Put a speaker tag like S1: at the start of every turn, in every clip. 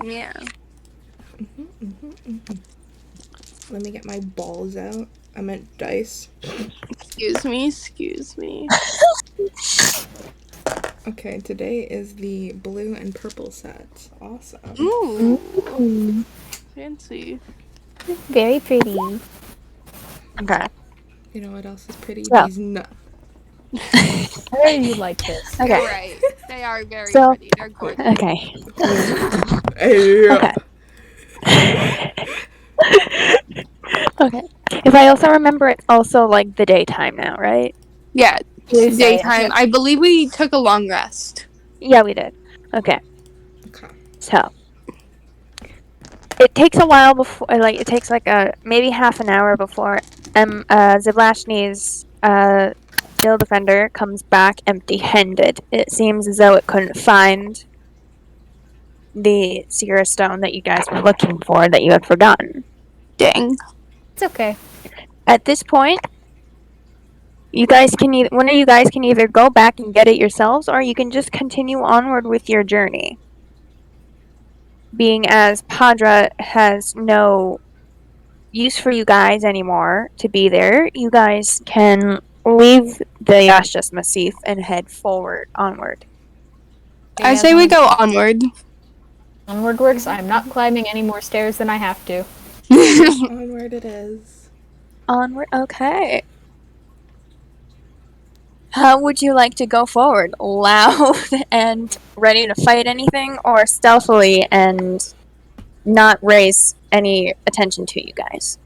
S1: Yeah.
S2: Let me get my balls out. I meant dice.
S1: Excuse me.
S2: Okay, today is the blue and purple set. Awesome.
S1: Ooh. Fancy.
S3: Very pretty.
S4: Okay.
S2: You know what else is pretty?
S4: So.
S2: These nuts.
S3: I really like this.
S1: You're
S4: Okay.
S1: right. They are very
S4: So.
S1: pretty. They're gorgeous.
S4: Okay.
S2: Yeah.
S4: Okay. Okay. If I also remember, it's also like the daytime now, right?
S1: Yeah,
S3: Blue say,
S1: daytime.
S3: yep.
S1: I believe we took a long rest.
S4: Yeah, we did. Okay.
S2: Okay.
S4: So it takes a while before, like, it takes like maybe half an hour before Zablashny's Shield Defender comes back empty-handed. It seems as though it couldn't find the Seer Stone that you guys were looking for that you had forgotten.
S1: Dang.
S3: It's okay.
S4: At this point, you guys can one of you guys can either go back and get it yourselves, or you can just continue onward with your journey. Being as Padra has no use for you guys anymore to be there, you guys can leave the Yashas Massif and head onward.
S1: I say we go onward.
S3: Onward works. I'm not climbing any more stairs than I have to.
S2: Onward it is.
S4: Onward, okay. How would you like to go forward? Loud and ready to fight anything, or stealthily and not raise any attention to you guys?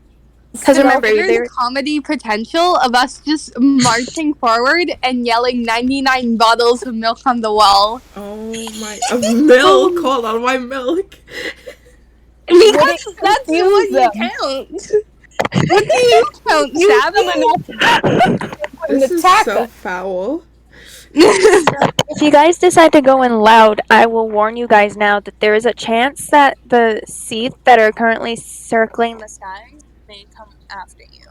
S4: Because remember,
S1: there's comedy potential of us just marching forward and yelling 99 bottles of milk on the wall.
S2: Oh my... milk! Hold on, my milk!
S1: Because that's what you count. What do you count, Savvy?
S2: This is so foul.
S4: If you guys decide to go in loud, I will warn you guys now that there is a chance that the Seath that are currently circling the skies may come after you.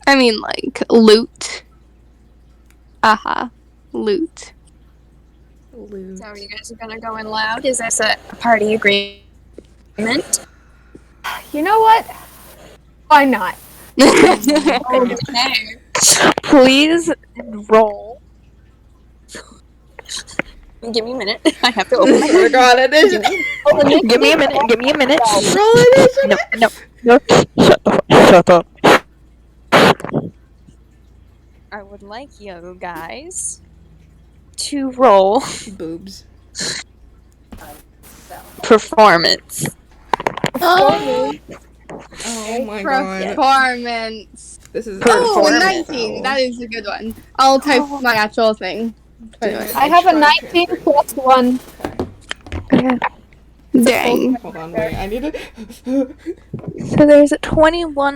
S1: I mean, like, loot. Aha. Loot.
S2: Loot.
S4: So you guys are gonna go in loud? Is this a party agreement?
S3: You know what? Why not?
S4: Okay. Please roll. Give me a minute. I have to open my
S2: Oh my god, it is.
S4: Give me a minute. Give me a minute.
S2: Roll it.
S4: No. Shut up. I would like you guys to roll
S2: Boobs.
S4: performance.
S2: Oh my god.
S1: Performance.
S2: This is
S1: Oh, a
S4: Performance.
S1: 19. That is a good one. I'll type my actual thing. Anyway.
S3: I have a 19 plus 1.
S4: Okay.
S1: Dang.
S2: Hold on, wait. I need to.
S4: So there's a 21,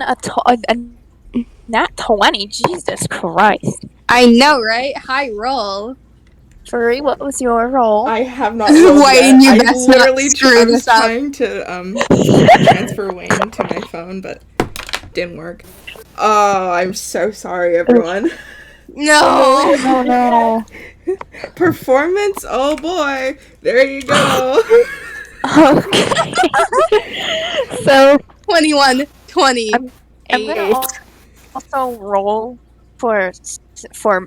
S4: not 20. Jesus Christ.
S1: I know, right? High roll.
S4: Furry, what was your roll?
S2: I have not rolled
S1: Wayne,
S2: yet.
S1: you
S2: I
S1: best not
S2: literally
S1: screw
S2: I was
S1: this up.
S2: trying to transfer Wayne to my phone, but didn't work. Oh, I'm so sorry, everyone.
S1: No.
S4: Oh no.
S2: Performance? Oh boy. There you go.
S4: Okay. So
S1: 21, 20.
S4: I'm gonna also roll for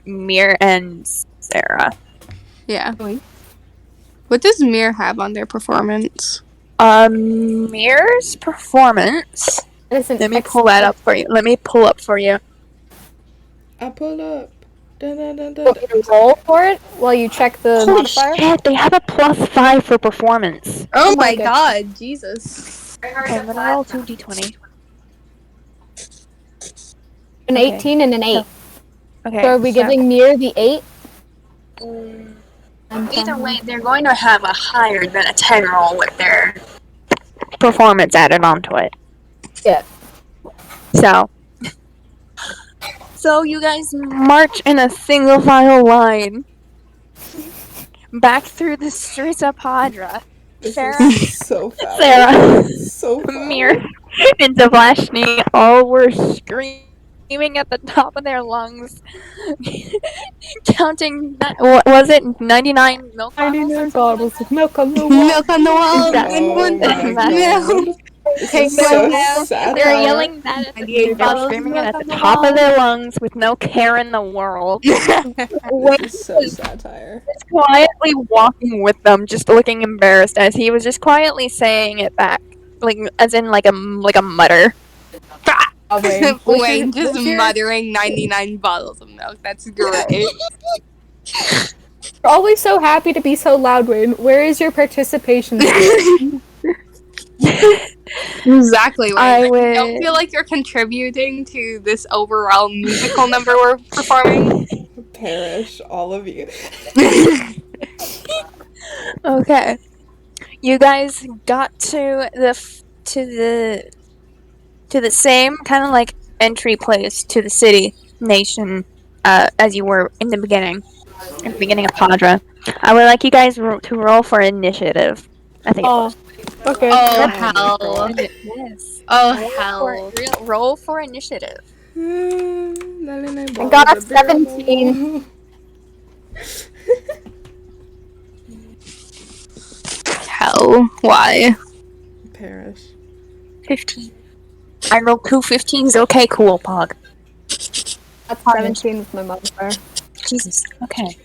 S4: Mir and Sarah.
S1: Yeah. What does Mir have on their performance?
S4: Mir's performance. Let me pull that up for you.
S2: I pull up. Dun, dun, dun, dun,
S3: Want me to roll for it while you check the
S4: Holy
S3: modifier?
S4: shit, they have a +5 for performance.
S1: Oh my god, Jesus.
S4: Okay, I'm gonna roll 2d20.
S3: An
S4: Okay.
S3: 18 and an 8.
S4: Okay.
S3: So are we giving Mir the 8?
S4: Either way, they're going to have a higher than a 10 roll with their performance added onto it.
S3: Yeah.
S4: So you guys march in a single file line back through the streets of Padra.
S2: This
S4: Sarah,
S2: is so foul.
S4: Sarah,
S2: So foul.
S4: Mir, and Zablashny all were screaming screaming at the top of their lungs, counting. What was it? 99 milk bottles.
S3: 99 bottles of milk on the wall.
S1: Milk on the wall.
S4: That-
S2: Oh my
S4: Milk.
S2: god. This
S1: Take
S2: is
S1: milk
S2: so
S1: now.
S2: sad.
S4: They're yelling that at the,
S1: 98
S4: they're
S1: bottles of
S4: screaming it
S1: milk
S4: at
S1: on
S4: the
S1: the
S4: top of
S1: wall.
S4: their lungs with no care in the world.
S2: This is so satire.
S4: Just quietly walking with them, just looking embarrassed as he was just quietly saying it back, like as in like a mutter.
S3: Oh, Wayne.
S1: Wayne just
S3: What's your-
S1: muttering 99 bottles of milk. That's great.
S3: You're always so happy to be so loud, Wayne. Where is your participation spirit?
S1: Exactly, Wayne.
S4: I
S1: I don't
S4: would.
S1: feel like you're contributing to this overall musical number we're performing.
S2: Perish, all of you.
S4: Okay, you guys got to the same kind of like entry place to the city nation as you were in the beginning of Padra. I would like you guys to roll for initiative. I think.
S3: Oh, okay.
S1: Oh,
S2: my
S1: hell.
S2: God.
S4: Yes.
S1: Oh, hell.
S4: Roll for initiative.
S2: 99
S3: I got a
S2: bottles of beer on the
S3: 17.
S2: wall.
S1: Hell. Why?
S2: Perish.
S4: 15. I rolled 2 15s. Okay, cool, Pog.
S3: That's 17 with my modifier.
S4: Jesus. Okay.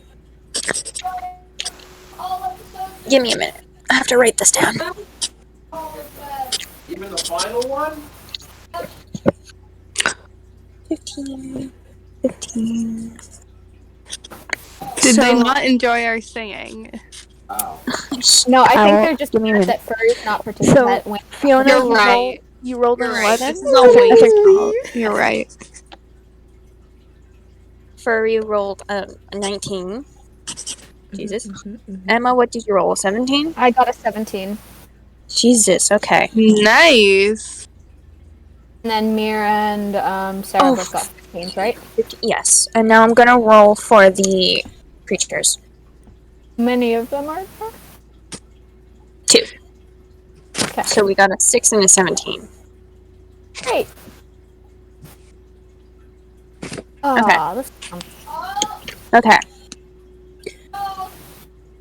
S4: Give me a minute. I have to write this down.
S5: Even the final one?
S4: 15. 15.
S1: Did
S4: So-
S1: they not enjoy our singing?
S5: Oh.
S3: No, I think
S4: Ow.
S3: they're just
S4: Give me a
S3: mad
S4: minute.
S3: that furries not participate. when
S4: Fiona,
S1: You're
S4: you
S1: right.
S4: You rolled an
S1: You're right.
S4: 11.
S1: This is all Wayne's fault. You're right.
S4: Furry rolled a 19. Jesus.
S2: Mhm, mhm.
S4: Emma, what did you roll? 17?
S3: I got a 17.
S4: Jesus, okay.
S1: Nice.
S3: And then Mira and Sarah
S4: Oh,
S3: both got 15s, right?
S4: Yes. And now I'm gonna roll for the creatures.
S3: Many of them are.
S4: 2.
S3: Okay.
S4: So we got a 6 and a 17.
S3: Great. Aw, that's fun.
S4: Okay.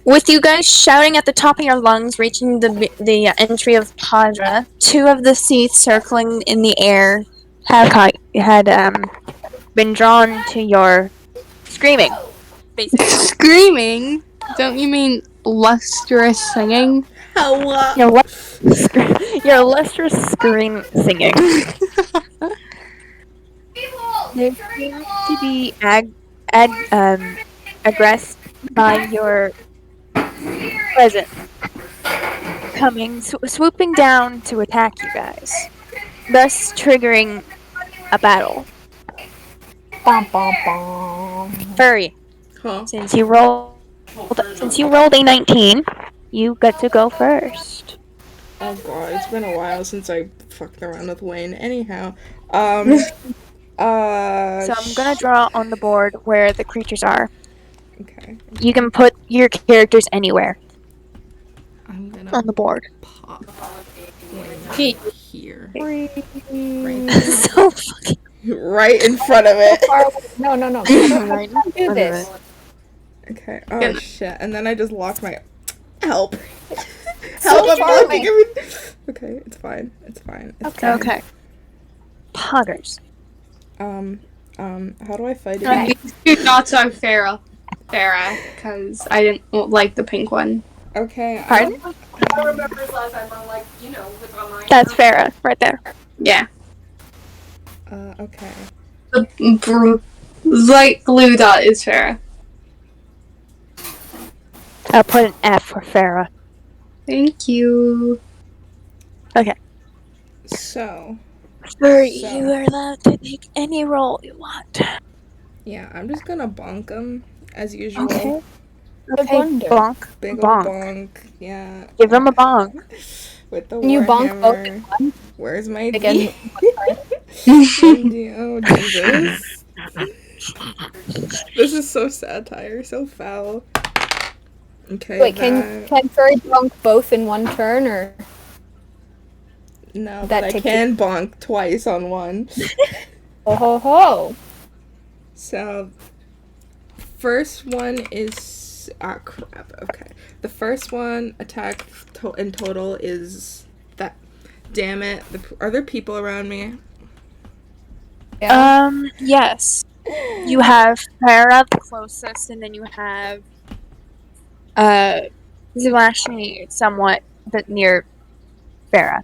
S4: With you guys shouting at the top of your lungs, reaching the entry of Padra, 2 of the seats circling in the air had been drawn to your screaming, basically.
S1: Screaming? Don't you mean lustrous singing?
S2: Hello.
S4: Your lustrous scream singing. They seem to be aggressed by your presence, coming, swooping down to attack you guys, thus triggering a battle.
S3: Bum, bum, bum.
S4: Furry,
S2: Huh?
S4: since you rolled a 19, you get to go first.
S2: Oh god, it's been a while since I fucked around with Wayne. Anyhow,
S4: So I'm gonna draw on the board where the creatures are.
S2: Okay,
S4: You can put your characters anywhere
S2: I'm gonna
S4: on the board.
S2: pop
S4: Hey.
S2: Wayne here,
S4: So fucking
S2: right in front of it.
S3: Far away. No.
S4: right.
S3: Don't do this.
S2: Okay. Oh
S1: Gonna-
S2: shit! And then I just locked my help.
S3: So
S2: Help! I'm
S3: far
S2: blocking
S3: away.
S2: everything. Okay, it's fine. It's fine. It's
S3: Okay.
S2: fine.
S4: Okay. Poggers.
S2: How do I fight it?
S3: Okay.
S1: These 2 dots are Farah. Farah, because I didn't like the pink one.
S2: Okay.
S4: Pardon?
S5: I remember this last time I'm like, you know, with online.
S4: That's Farah, right there.
S1: Yeah.
S2: Okay.
S1: The light blue dot is Farah.
S4: I'll put an F for Farah.
S1: Thank you.
S2: So,
S4: Furry,
S2: So-
S4: you are allowed to take any role you want.
S2: yeah, I'm just gonna bonk him as usual.
S4: Okay.
S3: I
S4: Okay,
S3: wonder.
S4: bonk.
S2: Big ol'
S4: Bonk.
S2: bonk. Yeah.
S4: Give him a bonk.
S2: With the
S3: Can you bonk
S2: warhammer.
S3: both at once?
S2: Where's my
S3: Again,
S2: D? Oh Jesus! This is so satire, so foul. Okay.
S3: Wait, can furry bonk both in one turn, or
S2: that- no,
S3: that
S2: but I
S3: takes
S2: can bonk twice on one.
S3: Ho ho ho.
S2: So, first one is crap. Okay, the first one attack in total is that. Damn it! Are there people around me?
S3: Yeah.
S4: Yes. You have Farah the closest, and then you have Zulashni somewhat but near Farah.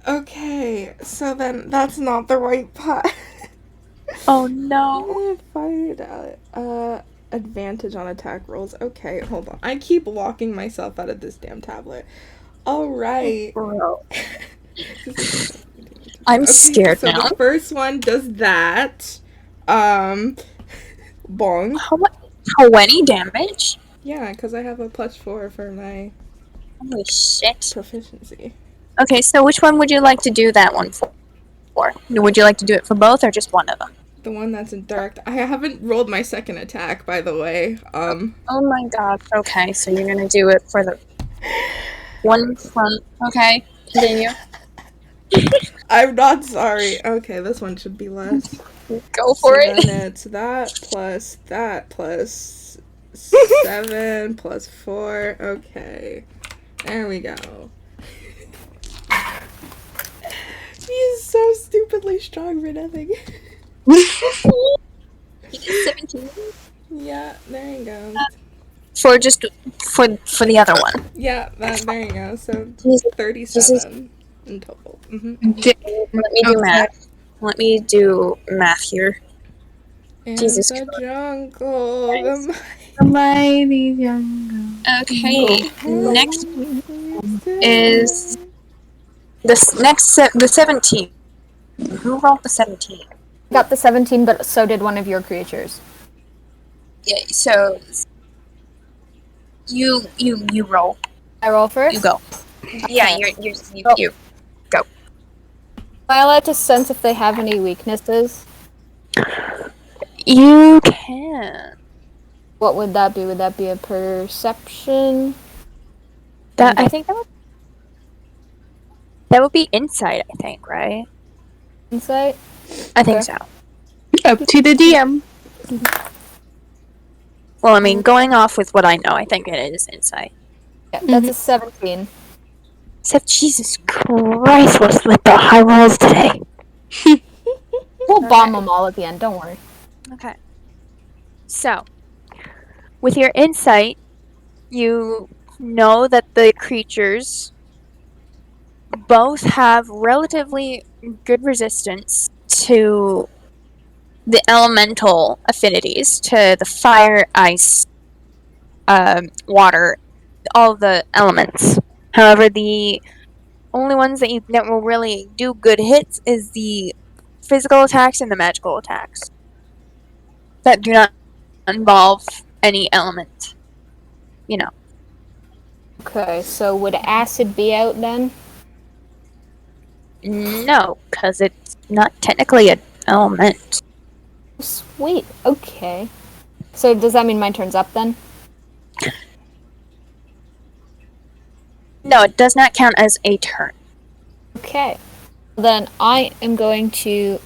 S2: Okay, so then that's not the right part.
S4: Oh no.
S2: Fight advantage on attack rolls. Okay, hold on. I keep locking myself out of this damn tablet. All right.
S4: Bro. I'm scared
S2: so
S4: now.
S2: the first one does that. Bong.
S4: How much? 20 damage?
S2: Yeah, because I have a +4 for my
S4: Holy shit.
S2: proficiency.
S4: Okay, so which one would you like to do that one for? Would you like to do it for both or just one of them?
S2: The one that's in direct. I haven't rolled my second attack, by the way.
S4: Oh my god. Okay, so you're gonna do it for the one front. Okay, continue.
S2: I'm not sorry. Okay, this one should be less.
S4: Go for it.
S2: Then it's that plus 7 plus 4. Okay. There we go. He's so stupidly strong for nothing.
S4: 17.
S2: Yeah, there you go.
S4: For just for the other one.
S2: Yeah, there you go. So
S4: Jesus.
S2: 37 in total.
S4: Let me do math. Let me do math here.
S2: In
S4: Jesus
S2: the
S4: Christ.
S2: jungle,
S1: The mighty jungle.
S4: Okay. Next
S2: is
S4: the 17. Who rolled the 17?
S3: Got the 17, but so did one of your creatures.
S4: Yeah, so you roll.
S3: I roll first?
S4: You go. Yeah, you go.
S3: Am I allowed to sense if they have any weaknesses?
S4: You can.
S3: What would that be? Would that be a perception?
S4: That I think that would be insight, I think, right?
S3: Insight?
S4: I think
S3: Okay.
S4: so.
S1: Up to the DM.
S4: Well, I mean, going off with what I know, I think it is insight.
S3: Yeah, that's a 17.
S4: Except Jesus Christ, what's with the high rolls today?
S3: We'll bomb them all at the end, don't worry.
S4: Okay. So, with your insight, you know that the creatures both have relatively good resistance to the elemental affinities, to the fire, ice, water, all the elements. However, the only ones that will really do good hits is the physical attacks and the magical attacks that do not involve any element. You know.
S3: Okay, so would acid be out then?
S4: No, because it's not technically an element.
S3: Sweet, okay. So does that mean my turn's up then?
S4: No, it does not count as a turn.
S3: Okay. Then I am going to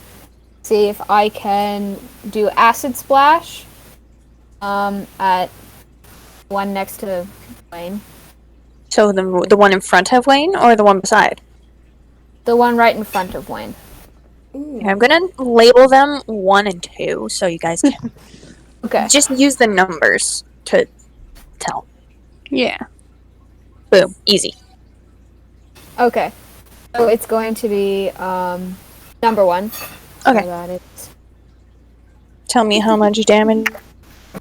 S3: see if I can do acid splash at one next to Wayne.
S4: So the one in front of Wayne or the one beside?
S3: The one right in front of Wayne.
S2: Ooh.
S4: Okay, I'm gonna label them 1 and 2 so you guys can
S3: Okay.
S4: just use the numbers to tell.
S1: Yeah.
S4: Boom, easy.
S3: Okay. So it's going to be number 1.
S4: Okay.
S3: So that is
S4: Tell me how much damage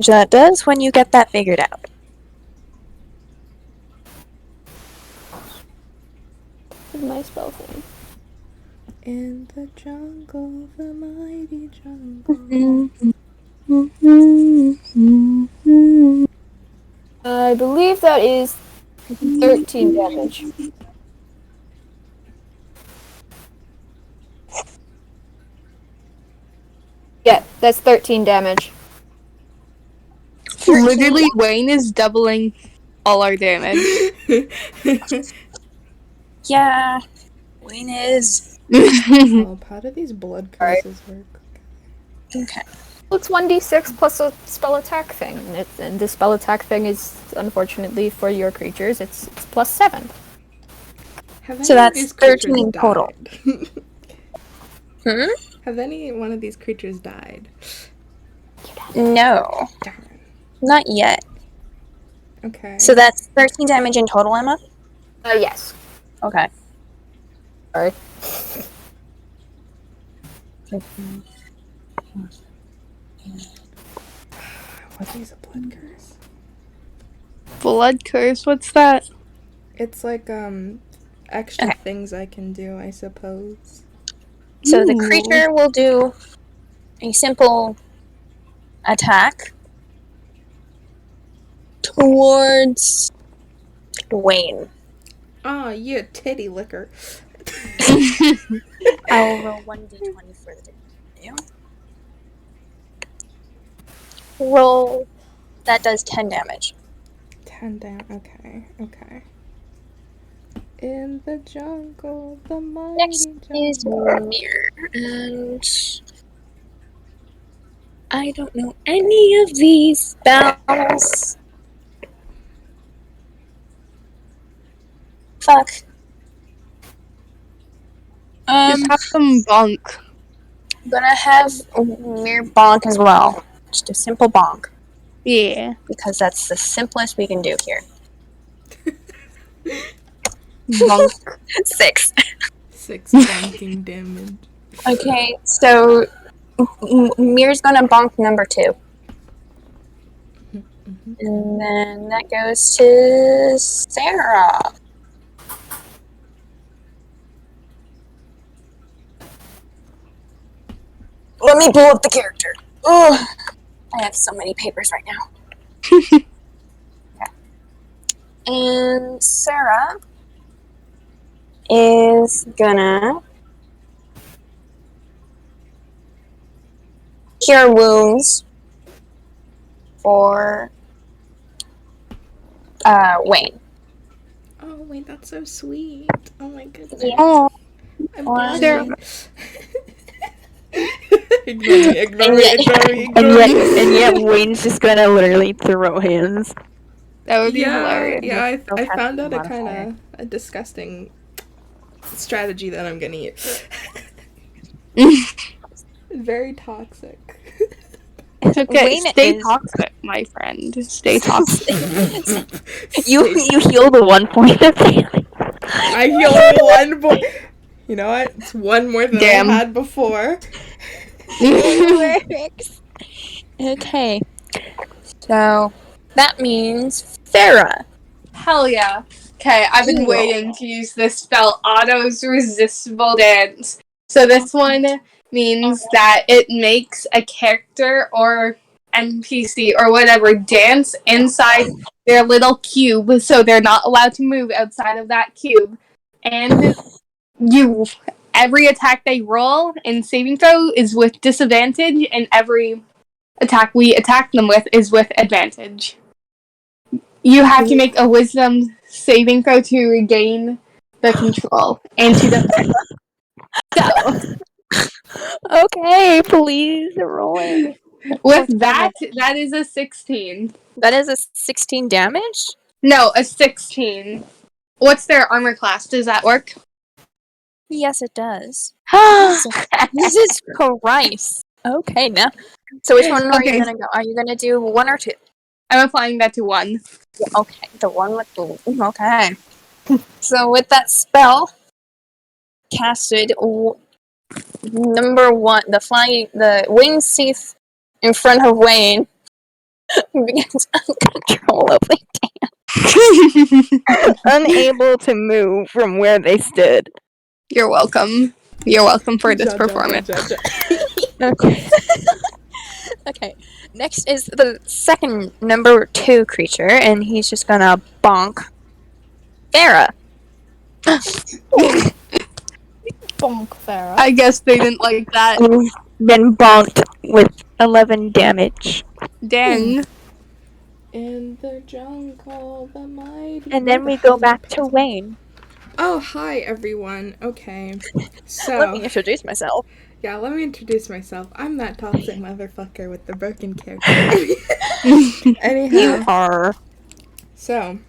S4: that does when you get that figured out.
S3: my spell thing.
S2: In the jungle, the mighty jungle.
S3: I believe that is 13 damage. Yeah, that's 13 damage.
S1: Literally, Wayne is doubling all our damage.
S4: Yeah, Wayne is.
S2: Oh, how do these blood
S3: Alright.
S2: curses work?
S4: Okay.
S3: It's 1d6 plus a spell attack thing. And the spell attack thing is, unfortunately, for your creatures, it's plus 7.
S2: Have
S4: So
S2: any of
S4: that's
S2: these creatures
S4: 13 total.
S2: died?
S4: Hmm?
S2: Have any one of these creatures died?
S4: No,
S2: Darn.
S4: not yet.
S2: Okay.
S4: So that's 13 damage in total, Emma?
S3: Yes.
S4: Okay.
S3: Sorry.
S2: What is a blood curse?
S1: Blood curse, what's that?
S2: It's like extra
S4: Okay.
S2: things I can do, I suppose.
S4: So the
S1: Ooh.
S4: creature will do a simple attack towards Wayne.
S2: Oh, you titty licker.
S4: I'll roll 1d20 for the damage. Roll. That does 10 damage.
S2: 10 down. Okay, okay. In the jungle, the mighty
S4: Next is
S2: jungle.
S4: Mirror, and I don't know any of these spells. Fuck.
S1: Just have some bonk.
S4: I'm gonna have Mirror bonk as well. Just a simple bonk,
S1: Yeah.
S4: because that's the simplest we can do here.
S1: Bonk.
S4: 6.
S2: 6 bonking damage.
S4: Okay, so Mirror's gonna bonk number 2. And then that goes to Sarah. Let me pull up the character. Ugh. I have so many papers right now. Okay. And Sarah is gonna cure wounds for Wayne.
S2: Oh, wait, that's so sweet. Oh my goodness.
S4: Yeah.
S1: Oh,
S2: I'm
S4: One.
S2: blushing. Ignore me, ignore me, ignore me,
S4: And
S2: ignore
S4: yet,
S2: me.
S4: and yet Wayne's just gonna literally throw hands.
S1: that would be
S2: Yeah,
S1: hilarious.
S2: yeah, I
S4: Spellcasting
S2: found out a
S4: modifier.
S2: kind of a disgusting strategy that I'm gonna use. Very toxic.
S1: It's okay.
S4: Wayne
S1: Stay
S4: is-
S1: toxic, my friend. Stay toxic.
S4: You heal the 1 point of damage.
S2: I healed 1 point. You know what? It's 1 more than
S1: Damn.
S2: I had before.
S4: Okay. So that means Farah.
S1: Hell yeah. Okay, I've been
S4: Cool.
S1: waiting to use this spell, Otto's Resistible Dance. So this one means that it makes a character or NPC or whatever dance inside their little cube, so they're not allowed to move outside of that cube. And every attack they roll in saving throw is with disadvantage, and every attack we attack them with is with advantage. You have to make a wisdom saving throw to regain the control and to defend. So,
S4: Okay, please roll it.
S1: with that, that is a 16.
S4: That is a 16 damage?
S1: No, a 16. What's their armor class? Does that work?
S4: Yes, it does. Jesus Christ. Okay, now. So which one are you
S1: Okay.
S4: gonna go? Are you gonna do 1 or 2?
S1: I'm applying that to 1.
S4: Okay, the one with the. Okay. So with that spell casted, number 1, the winged Seath in front of Wayne begins uncontrollably unable to move from where they stood.
S1: You're welcome. You're welcome for this
S2: Ja, ja,
S1: performance.
S2: ja, ja, ja.
S4: Okay. Okay. Next is the second number 2 creature, and he's just gonna bonk Farah.
S3: Bonk, Farah.
S1: I guess they didn't like that.
S4: Who's been bonked with 11 damage.
S1: Dang.
S2: In the jungle, the mighty.
S4: And then we go back to Wayne.
S2: Oh, hi everyone. Okay. So,
S4: Let me introduce myself.
S2: yeah, let me introduce myself. I'm that toxic motherfucker with the broken character. Anyhow,
S4: You are.
S2: so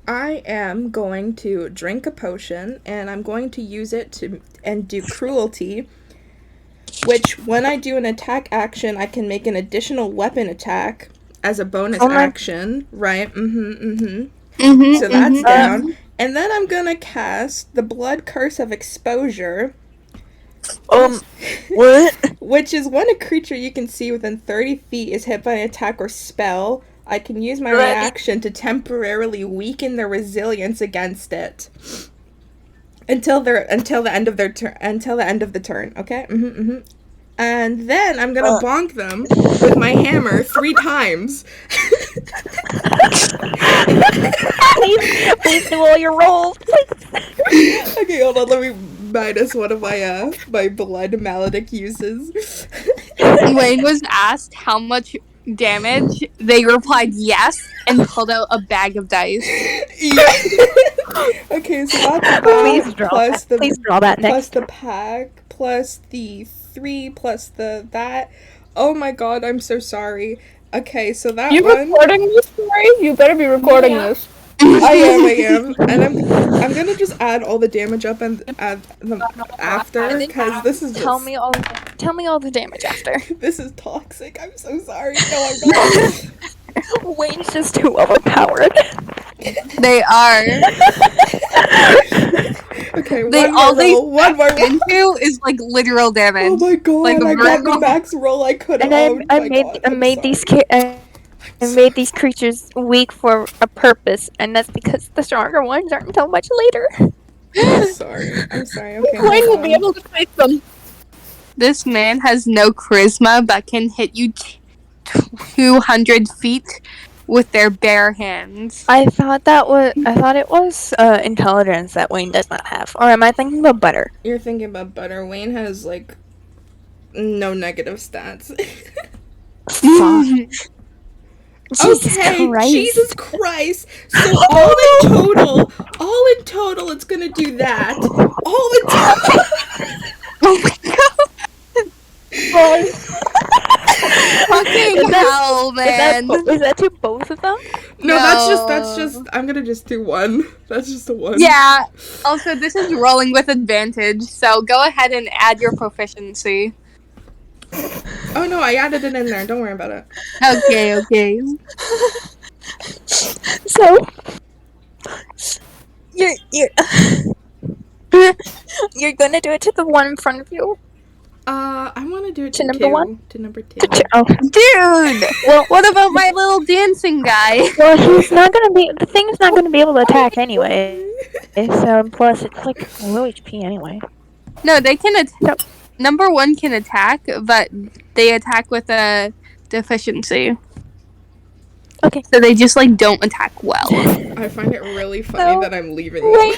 S2: I am going to drink a potion and I'm going to use it to do cruelty, which when I do an attack action, I can make an additional weapon attack as a bonus action, right? So that's down. And then I'm gonna cast the Blood Curse of Exposure.
S4: What?
S2: Which is when a creature you can see within 30 feet is hit by an attack or spell, I can use my reaction to temporarily weaken their resilience against it. Until the end of the turn, okay? And then I'm gonna bonk them with my hammer 3 times.
S4: Please do all your rolls.
S2: Okay, hold on, let me minus one of my my blood maledict uses.
S1: Wayne was asked how much damage. They replied yes and pulled out a bag of dice.
S2: Yeah. Okay, so that's
S4: Please draw
S2: plus
S4: that. Please draw that
S2: plus
S4: next.
S2: the pack plus the 3 plus the that. Oh my god, I'm so sorry. Okay, so that
S3: You
S2: one.
S3: recording this, Ray? You better be recording this.
S2: I am, and I'm gonna just add all the damage up and add them after because this is
S4: Tell
S2: just,
S4: me all the damage after.
S2: this is toxic. I'm so sorry. No, I'm not.
S4: Wayne's just too overpowered.
S1: They are.
S2: Okay,
S1: They
S2: one
S1: all
S2: more
S1: they
S2: roll. One more roll.
S1: into is like literal damage.
S2: Oh my god!
S1: Like a
S2: I got the
S1: vertical.
S2: max roll I could.
S4: And
S2: Oh
S4: I
S2: my
S4: made
S2: god,
S4: I
S2: I'm
S4: made
S2: sorry.
S4: these I made these creatures weak for a purpose, and that's because the stronger ones aren't until much later.
S2: I'm sorry. Okay,
S3: Wayne
S2: hold
S3: will be
S2: on.
S3: able to face them.
S1: This man has no charisma but can hit you 200 feet with their bare hands.
S4: I thought it was intelligence that Wayne does not have, or am I thinking about butter?
S2: You're thinking about butter. Wayne has like no negative stats.
S4: Jesus
S2: Okay,
S4: Christ.
S2: Jesus Christ. So all in total, it's gonna do that. All in total.
S1: Oh my god! Fucking hell, man!
S4: Is that to both of them?
S2: No, that's just. I'm gonna just do one. That's just a one.
S1: Yeah. Also, this is rolling with advantage, so go ahead and add your proficiency.
S2: Oh no, I added it in there. Don't worry about it.
S1: Okay.
S4: So you're you're gonna do it to the one in front of you?
S2: I want to do it
S4: To
S2: to
S4: number
S2: two.
S4: one?
S2: To number 2.
S4: Oh.
S1: Dude! Well, what about my little dancing guy?
S4: Well, the thing's not gonna be able to attack anyway. So plus it's like low HP anyway.
S1: No, they can attack. Number 1 can attack, but they attack with a deficiency.
S4: Okay.
S1: So they just, like, don't attack well.
S2: I find it really funny
S4: No.
S2: that I'm leaving them.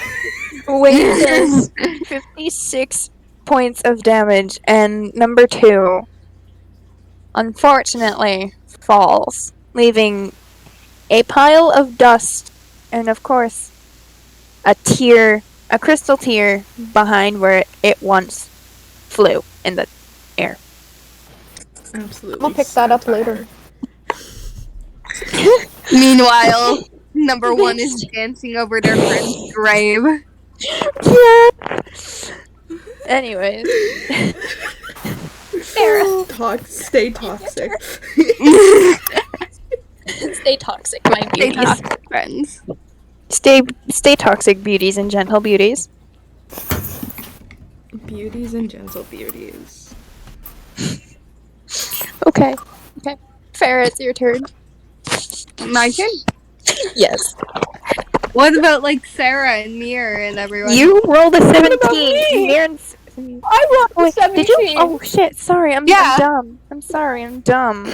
S4: Wayne does 56 points of damage, and number 2, unfortunately, falls, leaving a pile of dust and, of course, a crystal tear behind where it once flew in the air.
S2: Absolutely.
S3: I'll pick that up
S2: satire.
S3: later.
S1: Meanwhile, number 1 is dancing over their friend's grave.
S4: Yeah. Anyways. Sarah.
S2: Stay toxic.
S4: Stay toxic, my
S1: They
S4: beauties.
S1: toxic friends.
S4: Stay toxic, beauties and gentle beauties.
S2: Beauties and gentle beauties.
S4: Okay. Farrah, it's your turn.
S1: My turn?
S4: Yes.
S1: What about, like, Sarah and Mir and everyone?
S4: You rolled a 17.
S3: me?
S4: Mirren's-
S3: I rolled a 17.
S4: Did you? Oh shit! Sorry, I'm
S1: Yeah.
S4: dumb. I'm sorry, I'm dumb.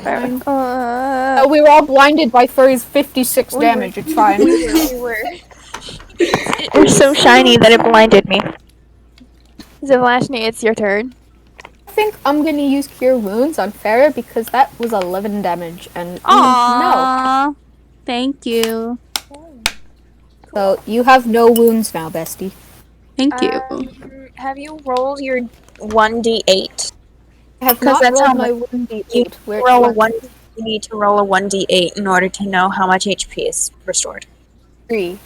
S3: We were all blinded by Furry's 56
S4: We
S3: damage. It's fine.
S4: we were. It was so shiny that it blinded me. Zavashni, it's your turn.
S3: I think I'm gonna use Cure Wounds on Farrah because that was 11 damage, and no.
S1: Aww. Thank you.
S3: So you have no wounds now, bestie.
S1: Thank you.
S4: Have you rolled your 1d8?
S3: I have
S4: 'Cause
S3: not
S4: that's how
S3: rolled my
S4: much
S3: wound
S4: You
S3: d8. Where
S4: roll a one. You need to roll a 1d8 in order to know how much HP is restored.
S3: 3.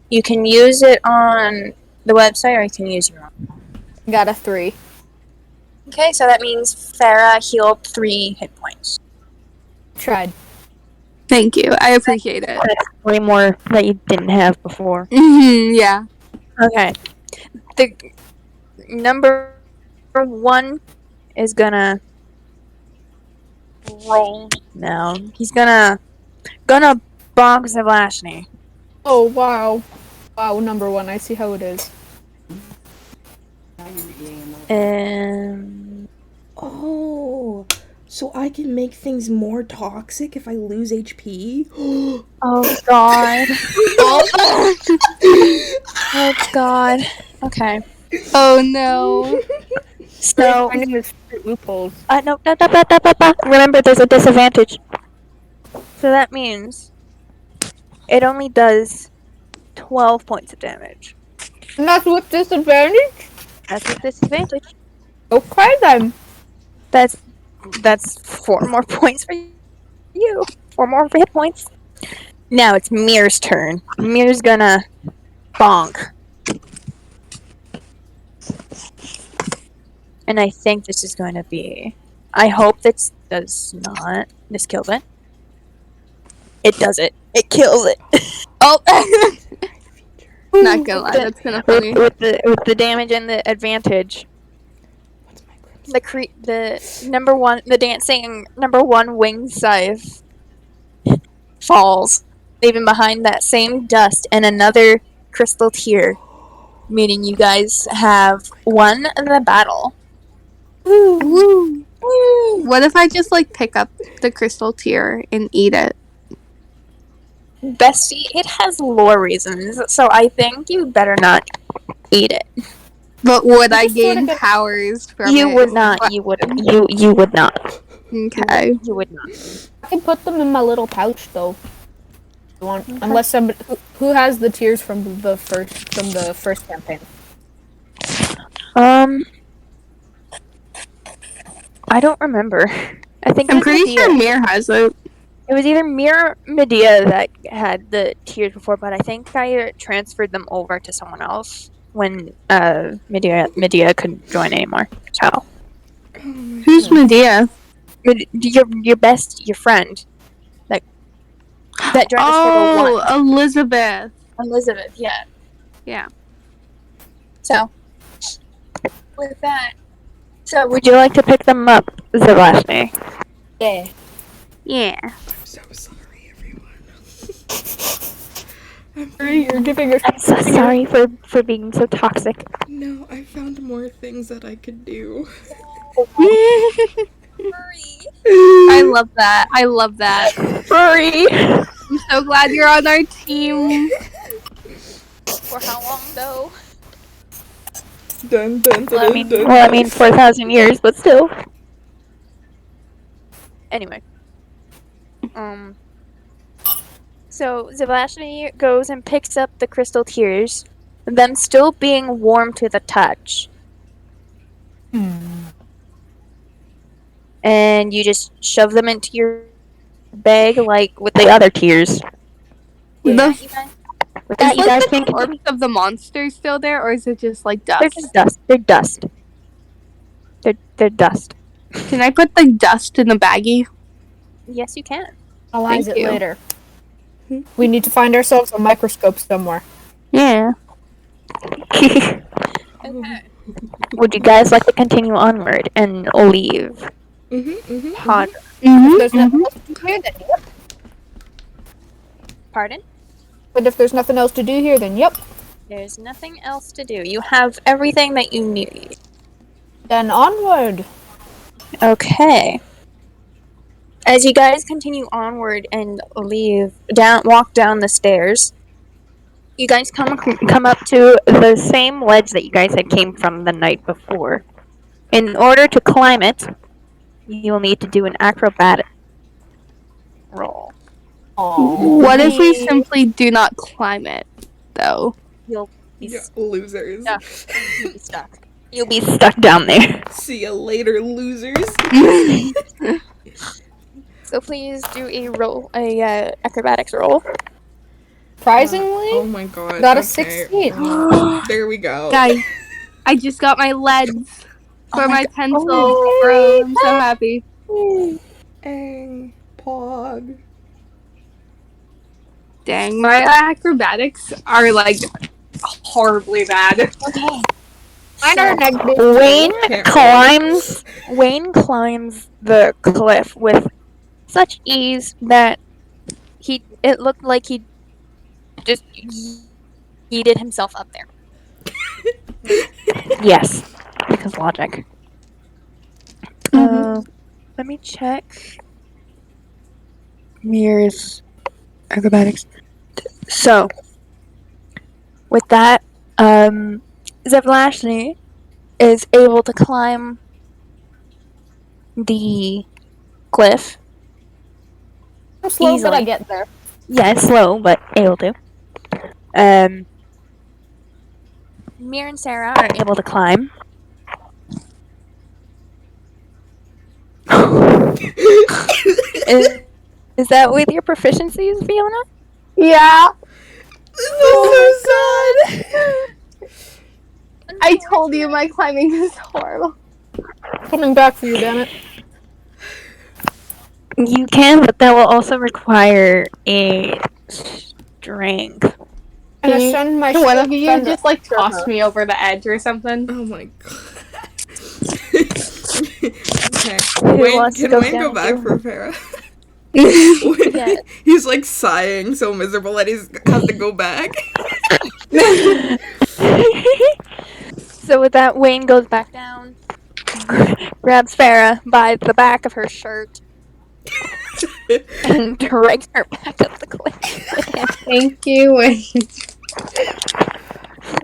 S4: You can use it on the website, or you can use your own.
S3: Got a 3.
S4: Okay, so that means Farah healed 3 hit points.
S3: Tried.
S1: Thank you. I appreciate it.
S4: That's way more that you didn't have before.
S1: Yeah.
S4: Okay. The number 1 is gonna roll now. He's gonna bonk Zavashny.
S3: Oh, wow. Wow, number 1. I see how it is.
S2: Oh, so I can make things more toxic if I lose HP?
S4: Oh god. Oh god. Okay.
S1: Oh no.
S4: So
S3: Finding this loopholes.
S4: no. Remember, there's a disadvantage. So that means it only does 12 points of damage.
S3: And that's with disadvantage?
S4: That's with disadvantage.
S3: Okay then.
S4: That's 4 more points for you. 4 more hit points. Now it's Mir's turn. Mir's gonna bonk. And I think this is going to be. I hope this does not. This kills it. It does it. It kills it.
S1: Oh. Not gonna lie, that's kind of funny.
S4: with the damage and the advantage.
S2: What's my crimson?
S4: The number 1, the dancing number 1 winged scythe falls, leaving behind that same dust and another crystal tear, meaning you guys have won the battle.
S1: Woo. What if I just like pick up the crystal tear and eat it?
S4: Bestie, it has lore reasons, so I think you better not eat it.
S1: But would I
S3: just sorta
S1: gain
S3: get-
S1: powers from
S4: You
S1: it?
S4: would not. You would. You would not.
S1: Okay.
S4: You would not.
S3: I can put them in my little pouch though. You want,
S4: Okay.
S3: unless somebody who has the tears from the first campaign.
S4: I don't remember. I think it
S1: I'm
S4: was
S1: pretty
S4: Medea.
S1: sure Mir has it.
S4: It was either Mir or Medea that had the tears before, but I think I transferred them over to someone else when Medea couldn't join anymore. So
S1: Who's Medea?
S4: your friend that joined us for the one.
S1: Oh, Elizabeth.
S4: Elizabeth, yeah.
S1: Yeah.
S4: So with that, so would you like to pick them up, Zavashny?
S3: Yeah.
S1: Yeah.
S2: I'm so sorry, everyone.
S3: You're giving her.
S4: I'm so sorry for being so toxic.
S2: No, I found more things that I could do.
S1: I love that. I love that.
S4: Furry.
S1: I'm so glad you're on our team.
S4: For how long though?
S2: Dun, dun, dun, dun,
S4: Well, I mean 4,000 years, but still. Anyway. So Zavashny goes and picks up the crystal tears, them still being warm to the touch. And you just shove them into your bag like with the other tears.
S1: The
S4: With that, you guys think
S1: the corpse of the monster still there, or is it just like dust?
S4: they're just dust. They're dust. They're dust.
S1: Can I put the dust in the baggie?
S4: Yes, you can.
S3: Analyze
S1: Thank
S3: it
S1: you.
S3: later. We need to find ourselves a microscope somewhere.
S1: Yeah.
S4: Okay. Would you guys like to continue onward and leave Pod?
S3: There's nothing else to do here, then yep.
S4: Pardon?
S3: But if there's nothing else to do here, then yep.
S4: There's nothing else to do. You have everything that you need.
S3: Then onward.
S4: Okay. As you guys continue onward and walk down the stairs, you guys come up to the same ledge that you guys had came from the night before. In order to climb it, you will need to do an acrobatic roll.
S1: What if we simply do not climb it, though?
S4: You'll be,
S2: Yeah, losers.
S4: Yeah. You'll be stuck. You'll be stuck down there.
S2: See ya later, losers.
S4: So please do a acrobatics roll.
S3: Surprisingly,
S2: Oh my god.
S3: got a
S2: okay.
S3: 16.
S2: There we go.
S1: Guys, I just got my leads for my pencil,
S4: Oh,
S1: bro. I'm so happy.
S2: Hey, Pog.
S1: Dang, my acrobatics are like horribly bad.
S4: Okay.
S3: Mine are negative.
S4: Wayne climbs the cliff with such ease that it looked like he just yeeted himself up there. Yes, because logic. Let me check. Mirrors, acrobatics. So, with that, Zev Lashley is able to climb the cliff.
S3: I'm slow, but I
S4: Easily.
S3: get there.
S4: Yeah, it's slow, but able to. Mir and Sarah are able to climb. is that with your proficiencies, Fiona?
S1: Yeah,
S2: Oh so sad.
S1: I told you my climbing is horrible.
S3: Coming back for you, damn it.
S4: You can, but that will also require a strength.
S3: And I send my
S1: One of you
S3: friend
S1: just like
S3: after
S1: toss
S3: her.
S1: me over the edge or something.
S2: Oh my god. Okay.
S4: Who
S2: Wayne,
S4: wants to
S2: can
S4: go
S2: Wayne
S4: down
S2: go back
S4: too?
S2: for Farah?
S4: Yeah.
S2: He's like sighing so miserable that he's has to go back.
S4: So with that, Wayne goes back down, grabs Farah by the back of her shirt, and drags her back up the cliff with him.
S1: Thank you, Wayne.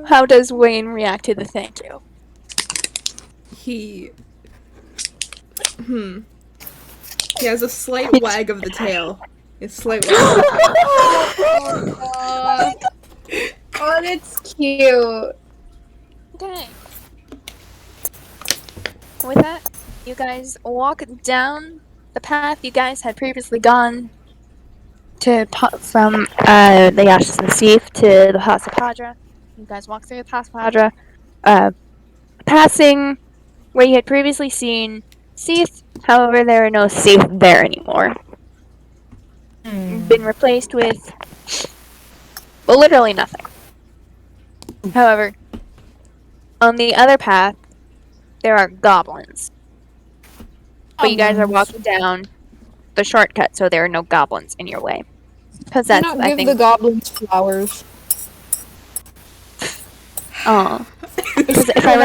S4: How does Wayne react to the thank you?
S2: He has a slight wag of the tail. A slight wag of the
S1: Oh, that's cute.
S4: Okay. With that, you guys walk down the path you guys had previously gone from the Ashes of the Seaf to the House of Padra. You guys walk through the House of Padra, passing where you had previously seen Seath. However, there are no Seath there anymore. Been replaced with, well, literally nothing. However, on the other path, there are goblins. But you guys are walking down the shortcut, so there are no goblins in your way. Because
S3: Why
S4: that's,
S3: not
S4: I
S3: give
S4: think.
S3: the goblins flowers?
S4: Oh. Because if I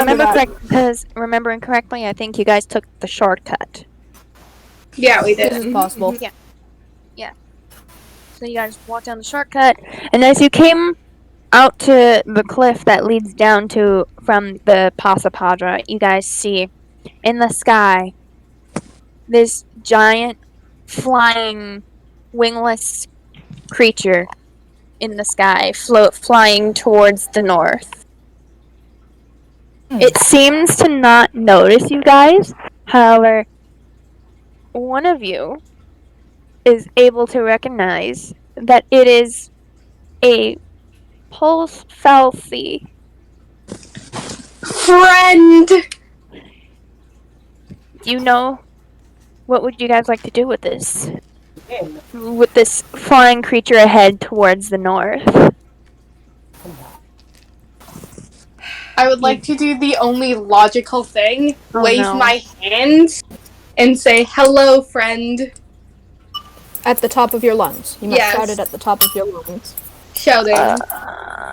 S4: remembering correctly, I think you guys took the shortcut.
S1: Yeah, we
S3: This
S1: did.
S3: is possible.
S4: Yeah. So you guys walk down the shortcut, and as you came out to the cliff that leads down to from the Pasa Padra, you guys see in the sky this giant flying wingless creature in the sky flying towards the north. It seems to not notice you guys. However, one of you is able to recognize that it is a pulse falsi.
S1: Friend!
S4: You know, what would you guys like to do with this? With this flying creature ahead towards the north?
S1: I would like to do the only logical thing.
S4: Oh,
S1: wave
S4: no.
S1: my hand and say, hello, friend.
S3: At the top of your lungs. You must
S1: Yes.
S3: shout it at the top of your lungs.
S1: Shouting.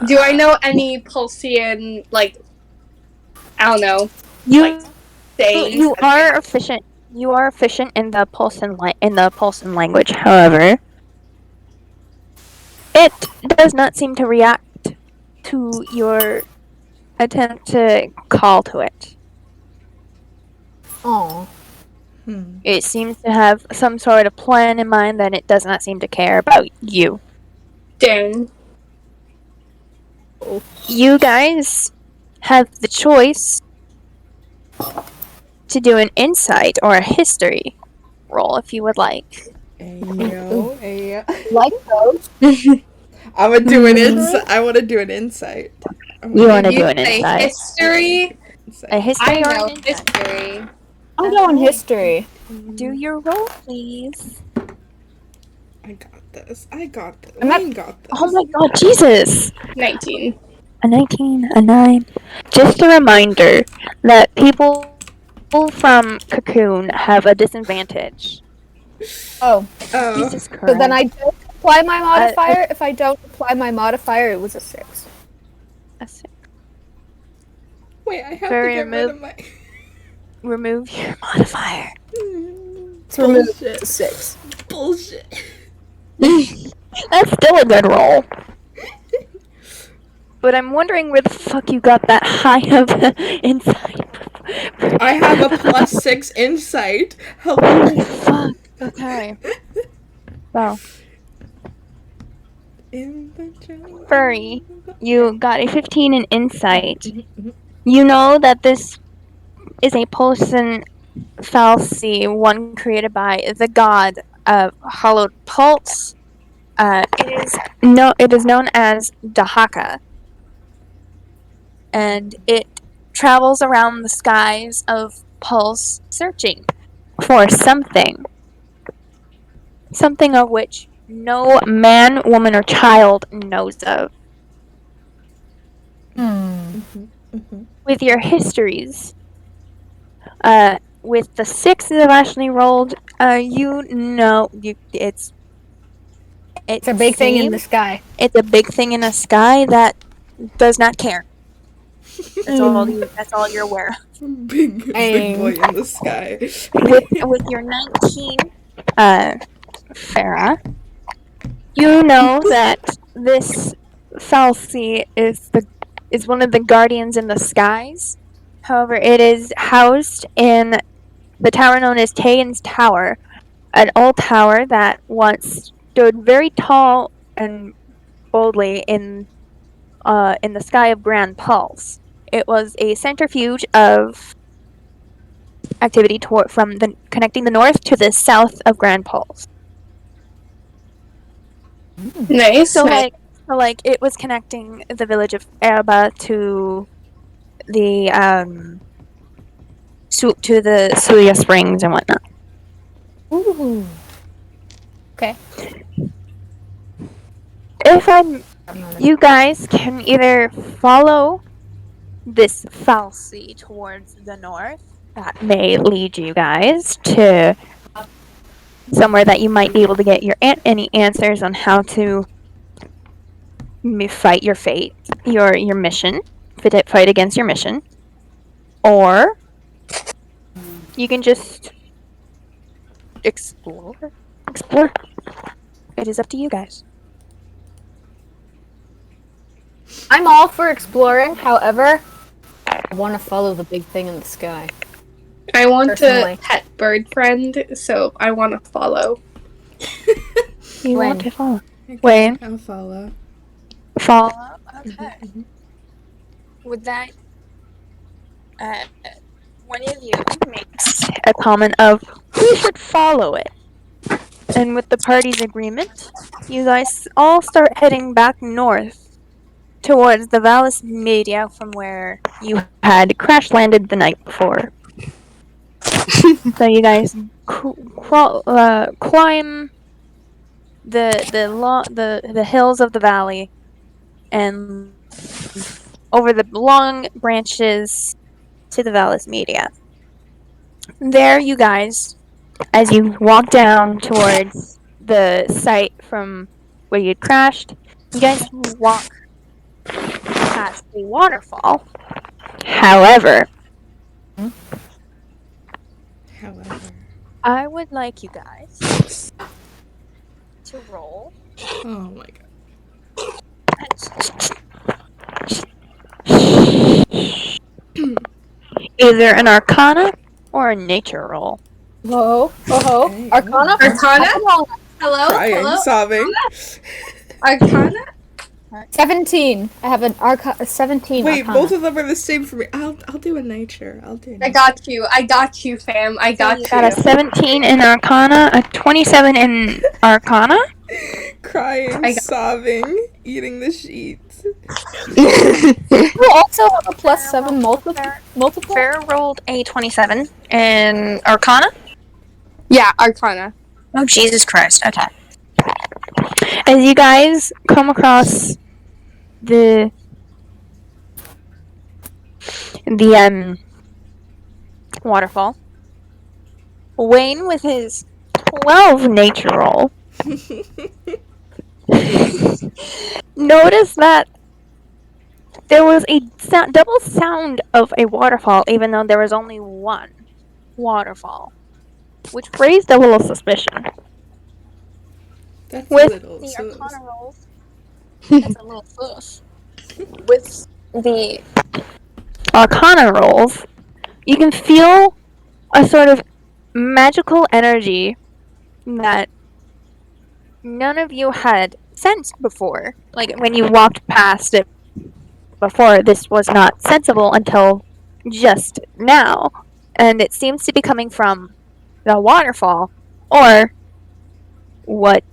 S1: Do I know any Pulsian, like, I don't know,
S4: You
S1: sayings?
S4: you are efficient. You are efficient in the Pulsan language. However, it does not seem to react to your attempt to call to it.
S3: Aw.
S4: It seems to have some sort of plan in mind that it does not seem to care about you.
S1: Dang.
S4: You guys have the choice to do an insight or a history roll if you would like.
S2: Ayo.
S3: Like those.
S2: I would do an insight. I want to do an insight.
S4: You want to
S1: You
S4: do an
S1: say
S4: insight?
S1: history?
S4: A history
S1: I
S4: or
S1: know
S4: an insight?
S1: history.
S3: I'm going history.
S4: Do your roll, please.
S2: I got this. I got this.
S3: I'm not-
S2: Wayne got this.
S4: Oh my god, Jesus!
S1: 19.
S4: A 19, a 9. Just a reminder that people from Cocoon have a disadvantage.
S3: Oh,
S2: Oh.
S4: Jesus Christ.
S3: so then I don't apply my modifier. If I don't apply my modifier, it was a 6.
S4: A 6.
S2: Wait, I have
S4: Very
S2: to get rid of my.
S4: Remove your modifier.
S3: It's removed
S2: Bullshit.
S3: to 6.
S2: Bullshit.
S4: That's still a good roll. But I'm wondering where the fuck you got that high of insight.
S2: I have a +6 insight. Hello.
S4: Fuck. Okay. Well,
S2: In the jungle.
S4: Furry, you got a 15 in insight. You know that this is a Pulsan fallacy, one created by the god of hollowed pulse. It is known as Dahaka, and it travels around the skies of Pulse searching for something of which no man, woman, or child knows of. With your histories, with the 6 that Ashley rolled, it's
S3: It's a big thing in the sky.
S4: It's a big thing in the sky that does not care. That's all you're aware of.
S2: Big boy in the sky.
S4: With your 19, Farah, you know that this fallacy is one of the guardians in the skies. However, it is housed in the tower known as Tayan's Tower, an old tower that once stood very tall and boldly in the sky of Grand Pulse. It was a centrifuge of activity connecting the north to the south of Grand Pulse.
S1: Nice.
S4: So it was connecting the village of Erba to the Suya Springs and whatnot.
S3: Ooh. Okay.
S4: You guys can either follow this fallacy towards the north. That may lead you guys to somewhere that you might be able to get any answers on how to fight your fate, your mission, fight against your mission, or you can just explore. It is up to you guys.
S3: I'm all for exploring. However, I want to follow the big thing in the sky.
S1: I want
S3: Personally.
S1: to pet bird friend, so I want to follow.
S4: You
S3: Wayne.
S4: want to follow? Wayne?
S2: I'll follow.
S4: Follow? Okay. With that, one of you makes a comment of, we should follow it. And with the party's agreement, you guys all start heading back north towards the Vallis Media from where you had crash landed the night before. So you guys climb the hills of the valley and over the long branches to the Vallis Media. There, you guys, as you walk down towards the site from where you'd crashed, you guys walk past a waterfall. However, I would like you guys to roll
S2: Oh my god.
S4: either an Arcana or a Nature roll.
S3: Whoa.
S2: Hey,
S3: Arcana?
S1: Arcana? Hello?
S2: Crying,
S1: Hello?
S2: sobbing.
S1: Arcana?
S3: 17. I have a 17
S2: Wait,
S3: Arcana.
S2: both of them are the same for me. I'll do a nature. I'll do a
S1: I
S2: nature.
S1: got you, fam. I got
S4: Got a
S1: you.
S4: 17 in Arcana, a 27 in Arcana.
S2: Crying,
S1: I got-
S2: sobbing, eating the sheets.
S3: You also have a plus 7 multiplier?
S4: Farrah rolled a 27 in Arcana.
S1: Yeah, Arcana.
S4: Oh, Jesus Christ. Okay. As you guys come across the waterfall, Wayne with his 12 nature roll noticed that there was a double sound of a waterfall, even though there was only one waterfall, which raised a little suspicion.
S2: That's
S4: With
S2: little.
S4: the
S2: So
S4: Arcana rolls, that's a little sus. With the Arcana rolls, you can feel a sort of magical energy that none of you had sensed before. Like when you walked past it before, this was not sensible until just now. And it seems to be coming from the waterfall, or what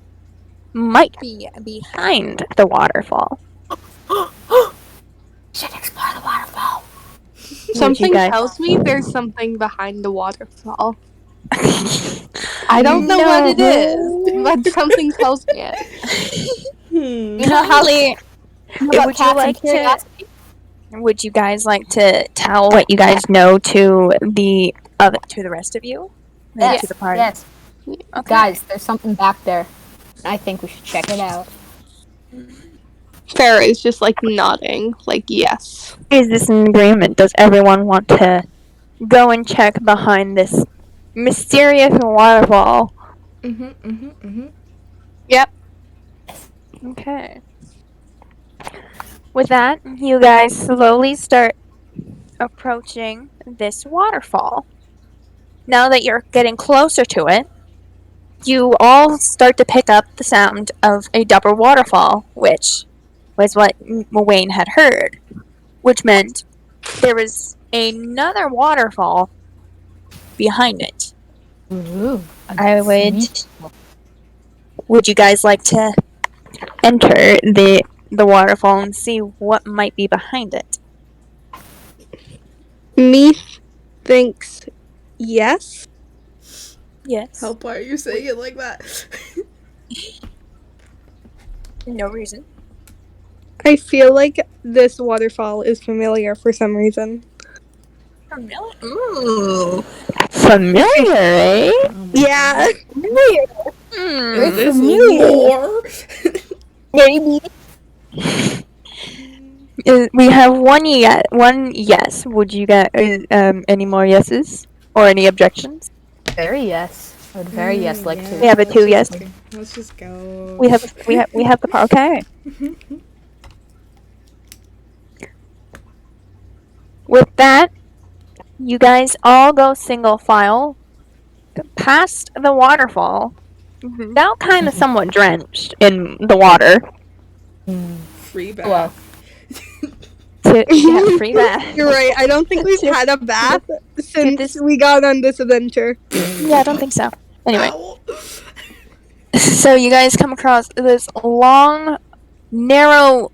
S4: might be behind the waterfall.
S3: Should explore the waterfall.
S1: Something
S4: guys-
S1: tells me there's something behind the waterfall. I don't know
S4: No.
S1: what it is, but something tells me it.
S3: You know how
S4: Holly,
S3: about
S4: would you
S3: cats
S4: like
S3: and curiosity?
S4: would you guys like to tell what you guys know to the rest of you? Maybe
S3: Yes,
S4: to the party.
S3: yes.
S4: Okay.
S3: Guys, there's something back there. I think we should check it out.
S1: Farrah is just like nodding, like yes.
S4: Is this an agreement? Does everyone want to go and check behind this mysterious waterfall?
S1: Yep.
S4: Okay. With that, you guys slowly start approaching this waterfall. Now that you're getting closer to it, you all start to pick up the sound of a double waterfall, which was what Wayne had heard, which meant there was another waterfall behind it.
S3: Ooh,
S4: I would you guys like to enter the waterfall and see what might be behind it?
S1: Me thinks yes.
S4: Yes.
S2: How why are you saying it like that?
S4: No reason.
S1: I feel like this waterfall is familiar for some reason.
S4: Familiar? Ooh. Familiar, eh?
S1: Yeah.
S4: Hmm.
S2: Is this
S3: familiar.
S2: more?
S3: Maybe.
S4: We have one yes. Would you get any more yeses or any objections?
S3: Very yes. I would very yes like to.
S4: We have a 2 yes.
S2: Let's just go.
S4: We have the okay. With that, you guys all go single file past the waterfall. Now kind of somewhat drenched in the water.
S2: Free bath.
S3: Well.
S4: To free bath.
S1: You're right. I don't think we've had a bath since we got on this adventure.
S4: Yeah, I don't think so. Anyway,
S2: Ow.
S4: so you guys come across this long, narrow,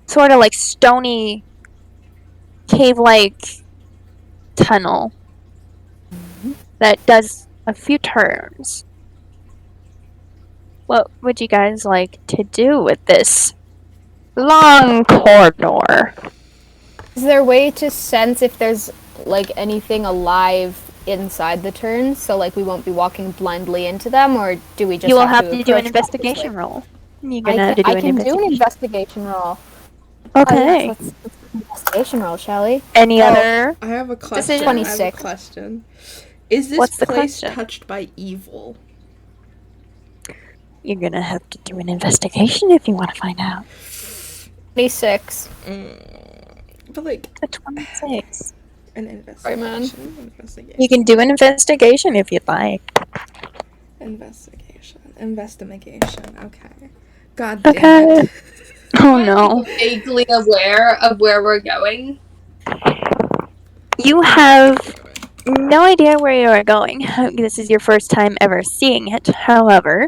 S4: sort of like stony, cave-like tunnel that does a few turns. What would you guys like to do with this long corridor?
S3: Is there a way to sense if there's like anything alive inside the turns, so like we won't be walking blindly into them, or do we just?
S4: You will have to do an
S3: approach
S4: investigation
S3: cautiously?
S4: roll. You're gonna have to do
S3: I
S4: an
S3: can do an
S4: investigation.
S3: investigation roll.
S4: Okay.
S3: Oh, yes, let's do an investigation roll, shall we?
S4: Any other?
S2: I have a question.
S4: Decision?
S2: I have a
S3: 26.
S2: question. Is this
S4: What's the
S2: place
S4: question?
S2: touched by evil?
S4: You're gonna have to do an investigation if you want to find out.
S3: 26.
S2: But like,
S4: A 26.
S2: An investigation. Investigation.
S4: You can do an investigation if you'd like.
S2: Investigation. Okay. God
S4: Okay.
S2: damn it.
S4: Oh
S1: I'm
S4: no.
S1: vaguely aware of where we're going.
S4: You have no idea where you are going. This is your first time ever seeing it. However,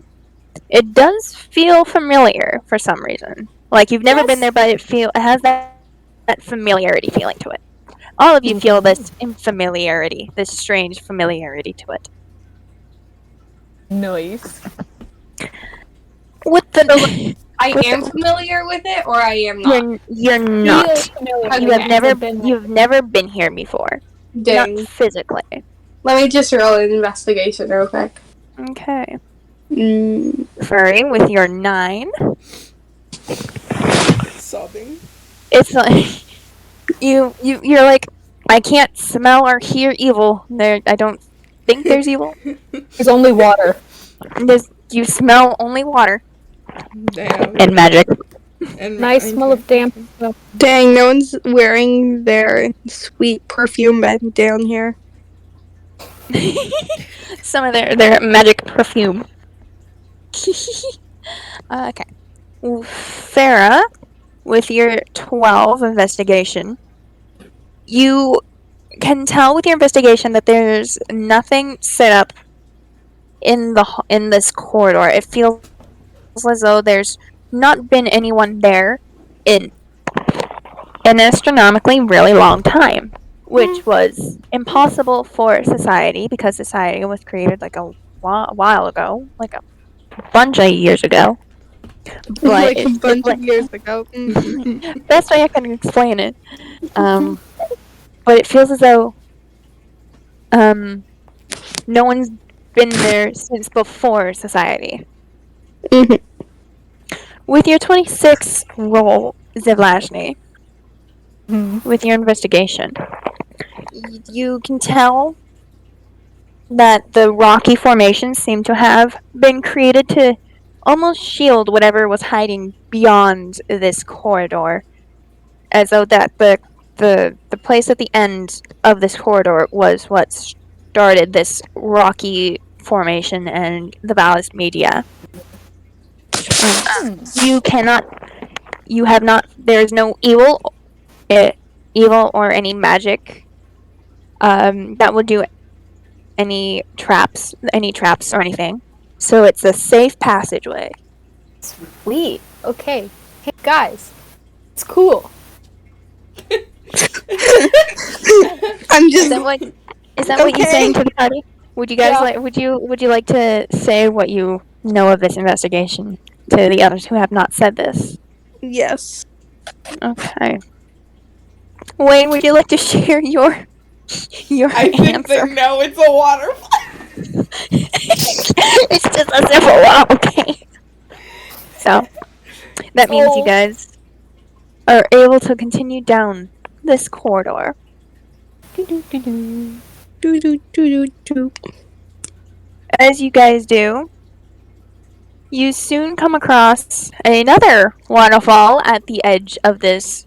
S4: it does feel familiar for some reason. Like you've never been there, but it has that familiarity feeling to it. All of you feel this familiarity, this strange familiarity to it.
S3: Nice.
S4: With the
S1: I am familiar with it, or I am not.
S4: you're not.
S3: Familiar.
S4: You've never been here before.
S1: Dang.
S4: Not physically.
S1: Let me just roll an investigation real quick.
S4: Okay.
S1: Mm.
S4: Furry, with your 9,
S2: Sobbing.
S4: it's like you're like, I can't smell or hear evil. I don't think there's evil.
S3: There's only water.
S4: You smell only water
S2: Damn.
S4: and magic.
S2: And
S3: Nice smell of damp.
S1: Dang, no one's wearing their sweet perfume bed down here.
S4: Some of their magic perfume. Okay. Farah, with your 12 investigation, you can tell with your investigation that there's nothing set up in this corridor. It feels as though there's not been anyone there in an astronomically really long time, which was impossible for society because society was created like a while ago, like a bunch of years ago. But
S1: Like a bunch of years ago.
S4: best way I can explain it. But it feels as though no one's been there since before society.
S1: Mhm.
S4: With your 26 roll, Zivlashny, with your investigation, you can tell that the rocky formations seem to have been created to almost shield whatever was hiding beyond this corridor, as though that the place at the end of this corridor was what started this rocky formation and the ballast media. You have not. There is no evil or any magic that would do any traps or anything. So it's a safe passageway.
S3: Sweet. Okay. Hey guys, it's cool.
S1: I'm
S4: Is
S1: just.
S4: that what you're saying to the party? Would you guys would you like to say what you know of this investigation to the others who have not said this?
S1: Yes.
S4: Okay. Wayne, would you like to share your
S2: I think
S4: answer?
S2: they know it's a waterfall.
S4: It's just a simple okay. So that means you guys are able to continue down this corridor. As you guys do, you soon come across another waterfall at the end of this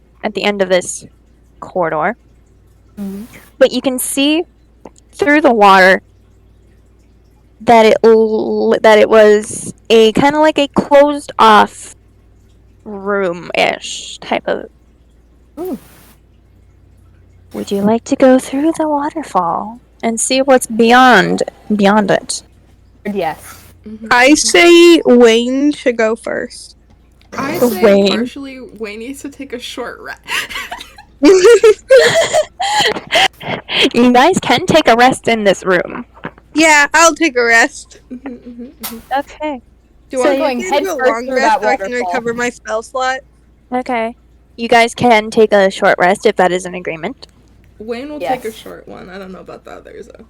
S4: corridor. But you can see through the water that it was a kind of like a closed off room-ish type of. Would you like to go through the waterfall and see what's beyond it?
S3: Yes.
S1: I say Wayne should go first.
S2: I say
S4: Wayne.
S2: partially Wayne needs to take a short rest.
S4: You guys can take a rest in this room.
S1: Yeah, I'll take a rest.
S4: Okay.
S1: Do
S3: So
S1: I
S3: going
S1: get
S3: head
S1: to do a
S3: first
S1: long
S3: through
S1: rest
S3: that
S1: so I can
S3: waterfall.
S1: recover my spell slot?
S4: Okay. You guys can take a short rest if that is an agreement.
S2: Wayne will
S3: Yes.
S2: take a short one. I don't know about the others though.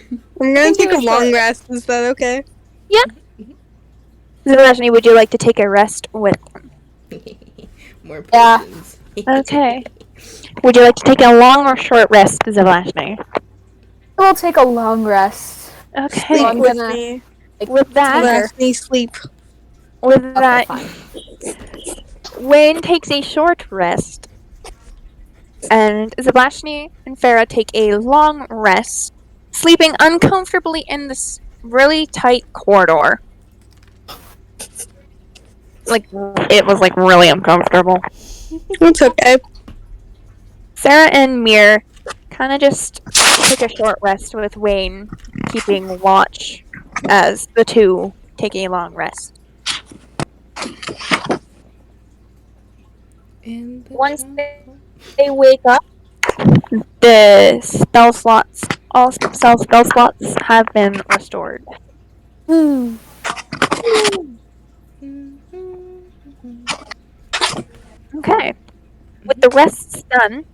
S1: I'm gonna
S3: We'll
S1: take
S3: do
S1: a
S3: a
S1: long
S3: short
S1: rest. Is that okay?
S4: Zivlashny, would you like to take a rest with them?
S2: More
S3: Yeah.
S2: potions.
S4: Okay. Would you like to take a long or short rest, Zivlashny?
S3: We'll take a long rest.
S4: Okay.
S1: Sleep
S3: I'm
S1: with
S3: gonna-
S1: me.
S4: With that,
S1: Let me sleep.
S4: with
S3: Okay,
S4: that,
S3: fine.
S4: Wayne takes a short rest. And Zablashny and Farah take a long rest, sleeping uncomfortably in this really tight corridor. Like, it was like really uncomfortable.
S1: It's okay.
S4: Sarah and Mir kind of just take a short rest with Wayne keeping watch as the two take a long rest.
S2: In the
S4: Once
S2: jungle.
S4: they wake up, the spell slots, all spell slots have been restored.
S3: Hmm.
S4: Okay. With the rests done,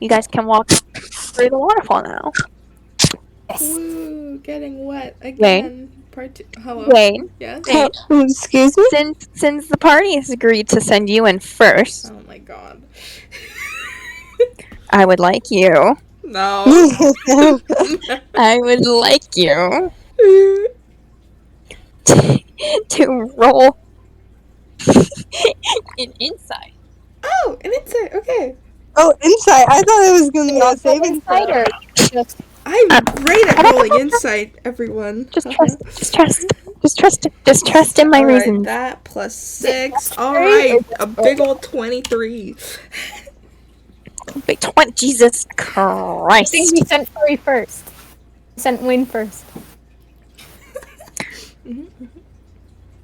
S4: you guys can walk through the waterfall now.
S3: Yes.
S2: Woo, getting wet again. Part two. Hello.
S4: Wayne,
S2: Yes.
S1: Excuse me?
S4: since the party has agreed to send you in first,
S2: Oh my god.
S4: I would like you.
S2: No.
S4: I would like you to roll an insight.
S2: Oh, an insight. Okay.
S1: Oh, insight. I thought it was going to be a
S3: Also
S1: saving
S3: insider.
S1: throw.
S3: Just
S2: I'm great at rolling insight, everyone.
S4: Just trust in my
S2: Alright,
S4: reasons.
S2: that plus 6.
S3: Three
S2: Alright,
S3: or-
S2: a big old 23.
S4: Wait, Jesus
S3: I think we
S4: Christ.
S3: sent Curry first. We sent Wayne first.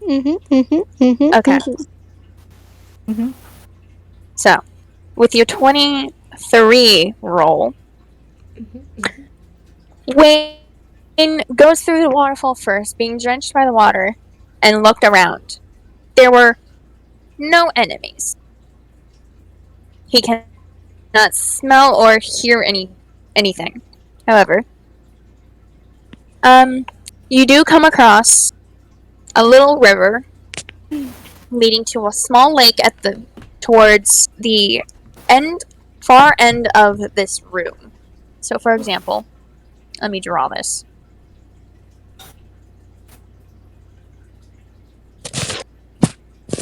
S4: Okay. So, with your 23 roll, Wayne goes through the waterfall first, being drenched by the water, and looked around. There were no enemies. He cannot smell or hear anything. However, you do come across a little river leading to a small lake towards the far end of this room. So, for example, let me draw this.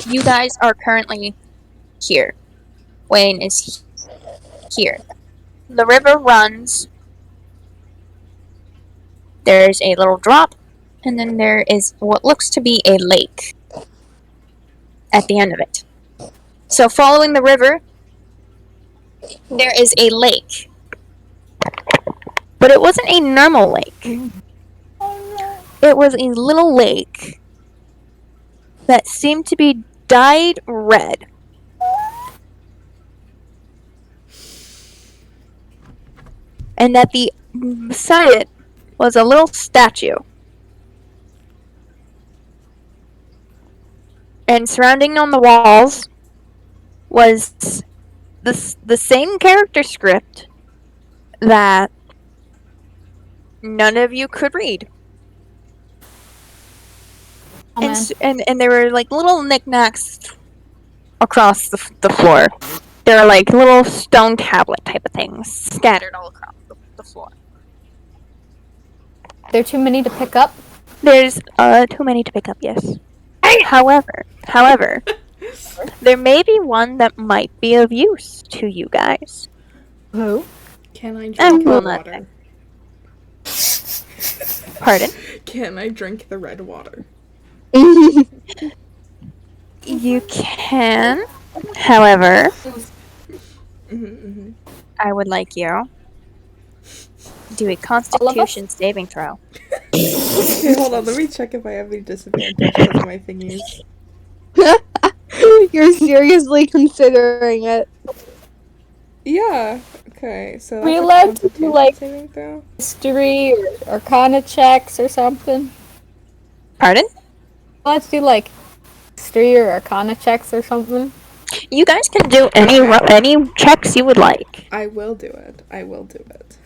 S4: You guys are currently here. Wayne is here. The river runs. There's a little drop, and then there is what looks to be a lake at the end of it. So, following the river, there is a lake. But it wasn't a normal lake. It was a little lake that seemed to be dyed red. And that beside it was a little statue. And surrounding on the walls was the same character script that none of you could read.
S3: Oh, man.
S4: And there were like little knickknacks across the floor. There are like little stone tablet type of things scattered all across the floor.
S3: There too many to pick up?
S4: There's too many to pick up, yes. However, there may be one that might be of use to you guys.
S3: Who?
S2: Can I
S4: I'm
S2: drink the
S4: will not
S2: water?
S4: Pardon?
S2: Can I drink the red water?
S4: You can. However, I would like you to do a Constitution saving throw.
S2: Okay, hold on. Let me check if I have any disadvantage because of my thingies.
S1: You're seriously considering it.
S2: Yeah. Okay. So
S3: We
S2: that's a
S3: allowed to do,
S2: Constitution
S3: like-
S2: saving throw.
S3: History or Arcana checks or something?
S4: Pardon?
S3: Let's do like history or Arcana checks or something.
S4: You guys can do any checks you would like.
S2: I will do it. I will do it.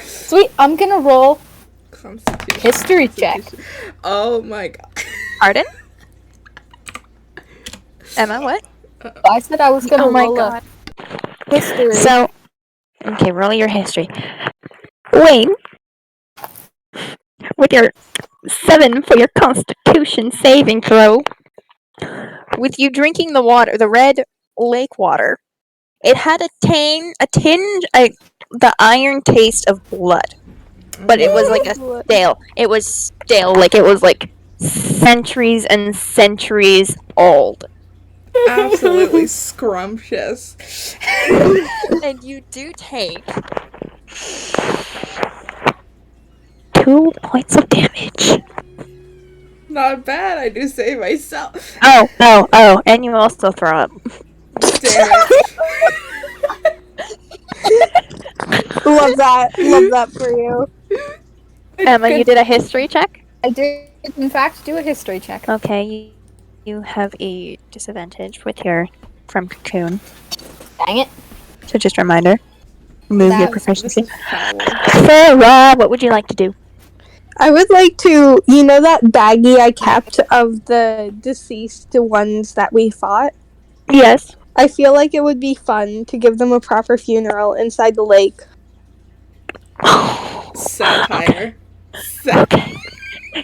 S3: Sweet, I'm gonna roll
S2: Constitution.
S3: history check.
S2: Oh my god.
S4: Pardon? Emma, what?
S3: I said I was gonna
S4: Oh my
S3: roll
S4: god.
S3: a history.
S4: So, okay, roll your history. Wayne, with your 7 for your Constitution saving throw, with you drinking the water, the red lake water, It had a the iron taste of blood, but it was like a stale. It was stale, like it was like centuries and centuries old.
S2: Absolutely scrumptious.
S4: And you do take 2 points of damage.
S2: Not bad, I do say myself.
S4: Oh, and you also throw up.
S2: Damn it.
S1: Love that for you.
S4: Emma, you did a history check?
S3: I did, in fact, do a history check.
S4: Okay, you have a disadvantage with your from Cocoon.
S3: Dang it.
S4: So just a reminder. Remove your
S3: That-
S4: proficiency.
S2: This is foul.
S4: Sarah, what would you like to do?
S1: I would like to, that baggie I kept of the deceased ones that we fought?
S4: Yes.
S1: I feel like it would be fun to give them a proper funeral inside the lake.
S2: Satire.
S4: Okay.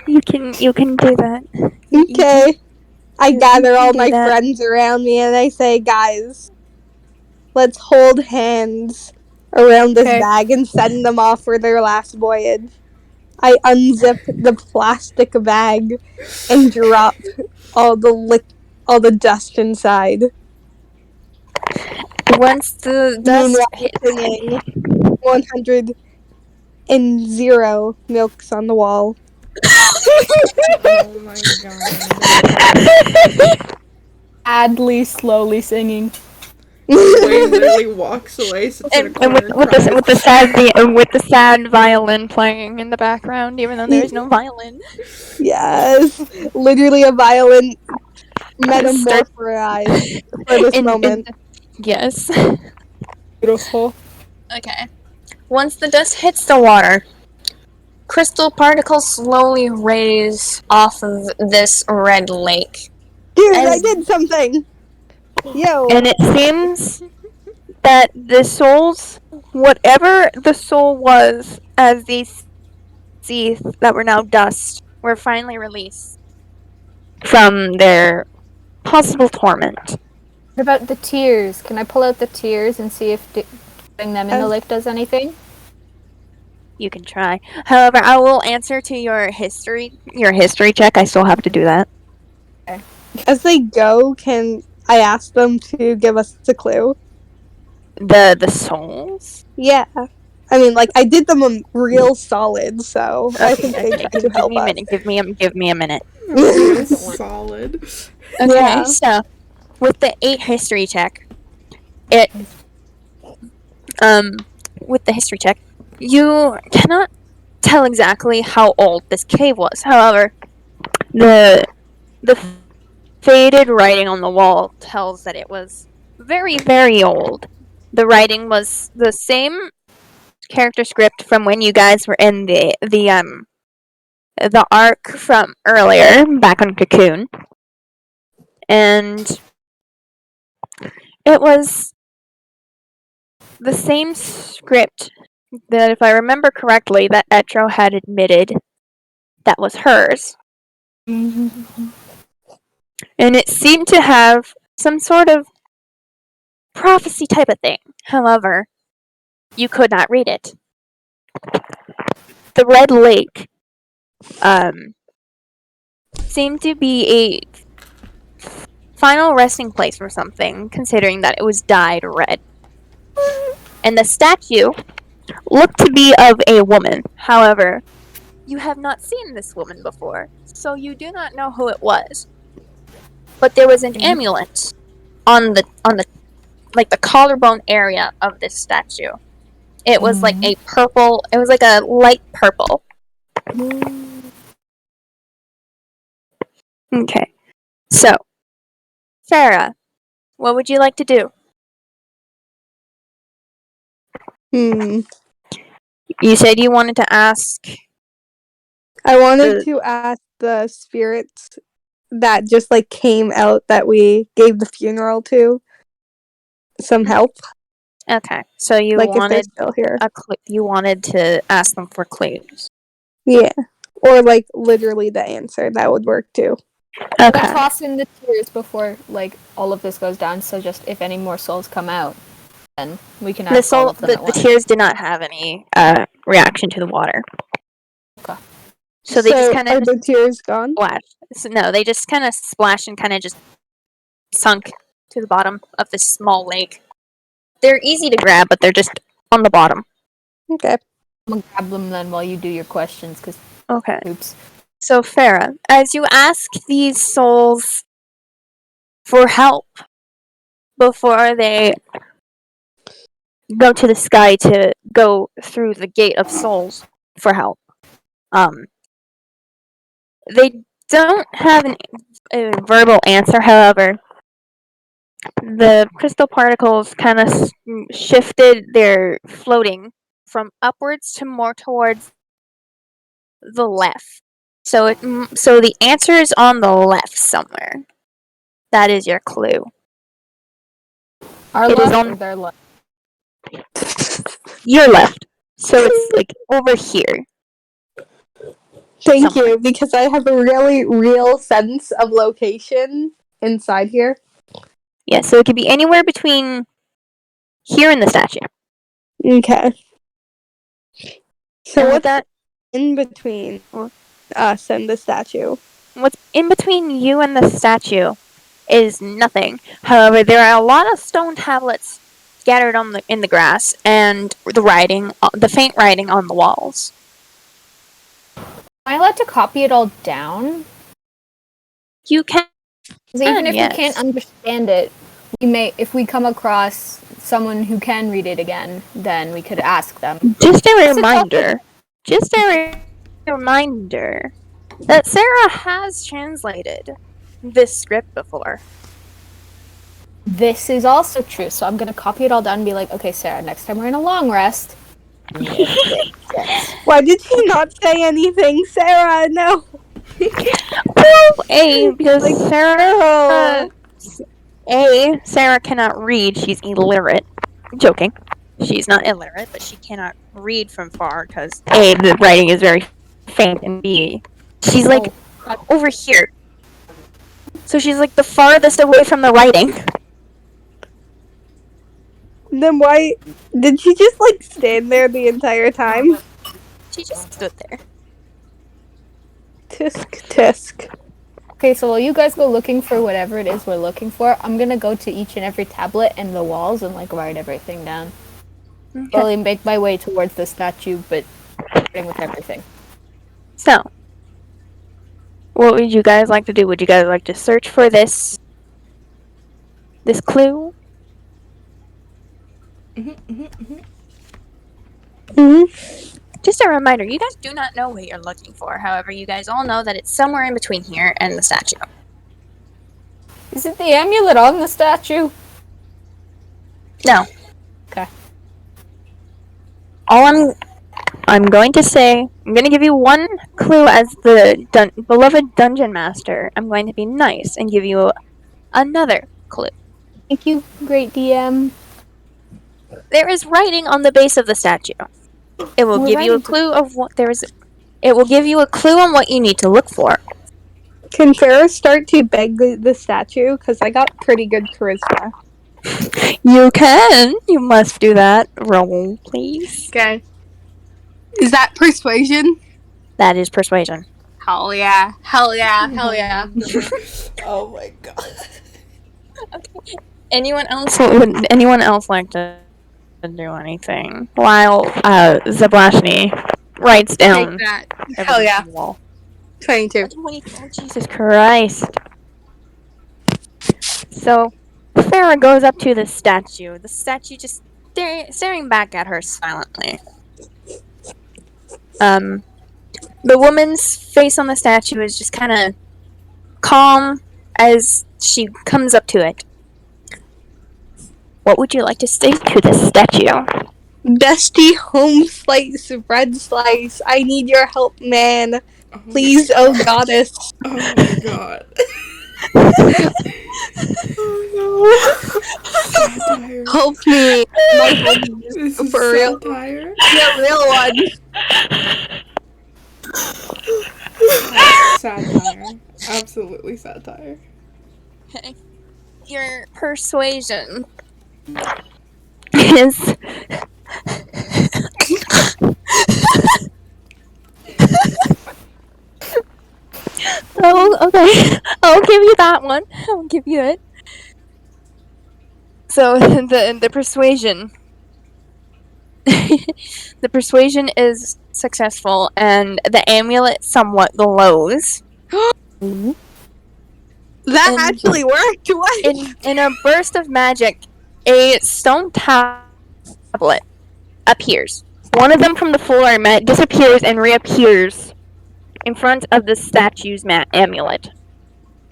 S4: You can do that.
S1: Okay. I gather all
S4: do
S1: my
S4: that.
S1: friends around me and I say, guys, let's hold hands around this
S3: Okay.
S1: bag and send them off for their last voyage. I unzip the plastic bag and drop all the dust inside.
S4: Once the dust hits,
S1: Singing 100 milks on the wall.
S2: Oh my god.
S3: Adley slowly singing.
S2: Wayne literally walks away, sits in a
S4: and
S2: corner,
S4: with the sad violin playing in the background, even though there's no violin.
S1: Yes, literally a violin metamorphosized for this moment.
S4: Yes.
S3: Beautiful.
S4: Okay. Once the dust hits the water, crystal particles slowly raise off of this red lake.
S1: Dude, I
S4: As-
S1: did something! Yo!
S4: And it seems that the souls, whatever the soul was, as these seas that were now dust, were finally released from their possible torment.
S3: What about the tears? Can I pull out the tears and see if putting them in the lake does anything?
S4: You can try. However, I will answer to your history check. I still have to do that.
S1: As they go, can I ask them to give us a clue?
S4: The souls?
S1: Yeah. I mean, I did them real solid, so I think they
S4: Okay,
S1: try to help us.
S4: Give me a minute.
S2: Real solid.
S4: Okay,
S1: Yeah.
S4: so with the 8 history check, with the history check, you cannot tell exactly how old this cave was. However, the faded writing on the wall tells that it was very, very old. The writing was the same character script from when you guys were in the arc from earlier, back on Cocoon. And it was the same script that, if I remember correctly, that Etro had admitted that was hers. And it seemed to have some sort of prophecy type of thing. However, you could not read it. The Red Lake seemed to be a final resting place for something, considering that it was dyed red. And the statue looked to be of a woman. However, you have not seen this woman before, so you do not know who it was. But there was an amulet on the the collarbone area of this statue. It was like a purple. It was like a light purple. Okay. So, Sarah, what would you like to do? You said you wanted to ask.
S1: I wanted to ask the spirits that just came out that we gave the funeral to some help.
S4: Okay, so you
S1: If they're
S4: wanted
S1: still here.
S4: you wanted to ask them for clues.
S1: Yeah. Or literally the answer. That would work too.
S3: I'll
S4: Okay.
S3: toss in the tears before all of this goes down, so just if any more souls come out. then we can
S4: The
S3: ask all
S4: soul,
S3: of them
S4: the,
S3: at
S4: the
S3: once.
S4: tears did not have any reaction to the water.
S3: Okay.
S4: So they just
S1: So
S4: kind
S1: are
S4: of
S1: the tears gone?
S4: splashed. So, no, they just kind of splashed and kind of just sunk to the bottom of this small lake. They're easy to grab, but they're just on the bottom.
S1: Okay.
S3: I'm gonna grab them then while you do your questions, because
S4: Okay.
S3: oops.
S4: So, Farah, as you ask these souls for help before they go to the sky to go through the gate of souls for help, they don't have a verbal answer. However, the crystal particles kind of shifted their floating from upwards to more towards the left. So the answer is on the left somewhere. That is your clue.
S3: Our
S4: It is
S3: left
S4: on
S3: or their left?
S4: your left. So it's like over here.
S1: Thank
S4: somewhere.
S1: you, because I have a really real sense of location inside here.
S4: Yeah, so it could be anywhere between here and the statue.
S1: Okay. So
S4: And with
S1: what's
S4: that,
S1: in between us and the statue?
S4: what's in between you and the statue is nothing. However, there are a lot of stone tablets scattered in the grass and the faint writing on the walls.
S3: Am I allowed to copy it all down?
S4: You can,
S3: Because even if
S4: yes.
S3: we can't understand it, we may, if we come across someone who can read it again, then we could ask them.
S4: Just a reminder that Sarah has translated this script before.
S3: This is also true, so I'm gonna copy it all down and be like, okay, Sarah, next time we're in a long rest.
S1: Why did you not say anything, Sarah? No.
S4: Well, because
S1: Like,
S4: Sarah, Sarah cannot read. She's illiterate. Joking. She's not illiterate, but she cannot read from far because A, the writing is very faint, and B, she's like over here. So she's like the farthest away from the writing.
S1: Then why did she just like stand there the entire time?
S4: She just stood there.
S1: Tisk.
S3: Okay, so while you guys go looking for whatever it is we're looking for, I'm gonna go to each and every tablet and the walls and like write everything down.
S4: Okay.
S3: Slowly make my way towards the statue, but starting with everything.
S4: So, what would you guys like to do? Would you guys like to search for this clue? Just a reminder, you guys do not know what you're looking for. However, you guys all know that it's somewhere in between here and the statue.
S3: Is it the amulet on the statue?
S4: No.
S3: Okay.
S4: All I'm going to say, I'm going to give you one clue as the beloved dungeon master. I'm going to be nice and give you another clue.
S3: Thank you, great DM.
S4: There is writing on the base of the statue. It will give you a clue of what there is. It will give you a clue on what you need to look for.
S1: Can Farah start to beg the statue? Because I got pretty good charisma.
S4: You can. You must do that. Roll, please.
S1: Okay. Is that persuasion?
S4: That is persuasion.
S1: Hell yeah. Hell yeah. Hell yeah.
S2: Oh my god.
S4: Okay. Anyone else? Would anyone else like to do anything while Zablashny writes down?
S1: Take that. Hell yeah. 22.
S4: Oh, Jesus Christ. So, Farah goes up to the statue. The statue just staring back at her silently. The woman's face on the statue is just kind of calm as she comes up to it. What would you like to say to the statue?
S1: Bestie, home slice, red slice. I need your help, man. Please, oh goddess.
S2: Oh my god. Oh no. Satire.
S1: Help me. My home
S2: This is
S1: for real.
S2: satire.
S1: The real one.
S2: Satire. Absolutely satire.
S4: Okay. Your persuasion. is oh, okay. I'll give you that one. I'll give you it. So the persuasion, the persuasion is successful, and the amulet somewhat glows.
S1: That
S4: And-
S1: actually worked. What?
S4: In a burst of magic, a stone tablet appears. One of them from the floor disappears and reappears in front of the statue's amulet,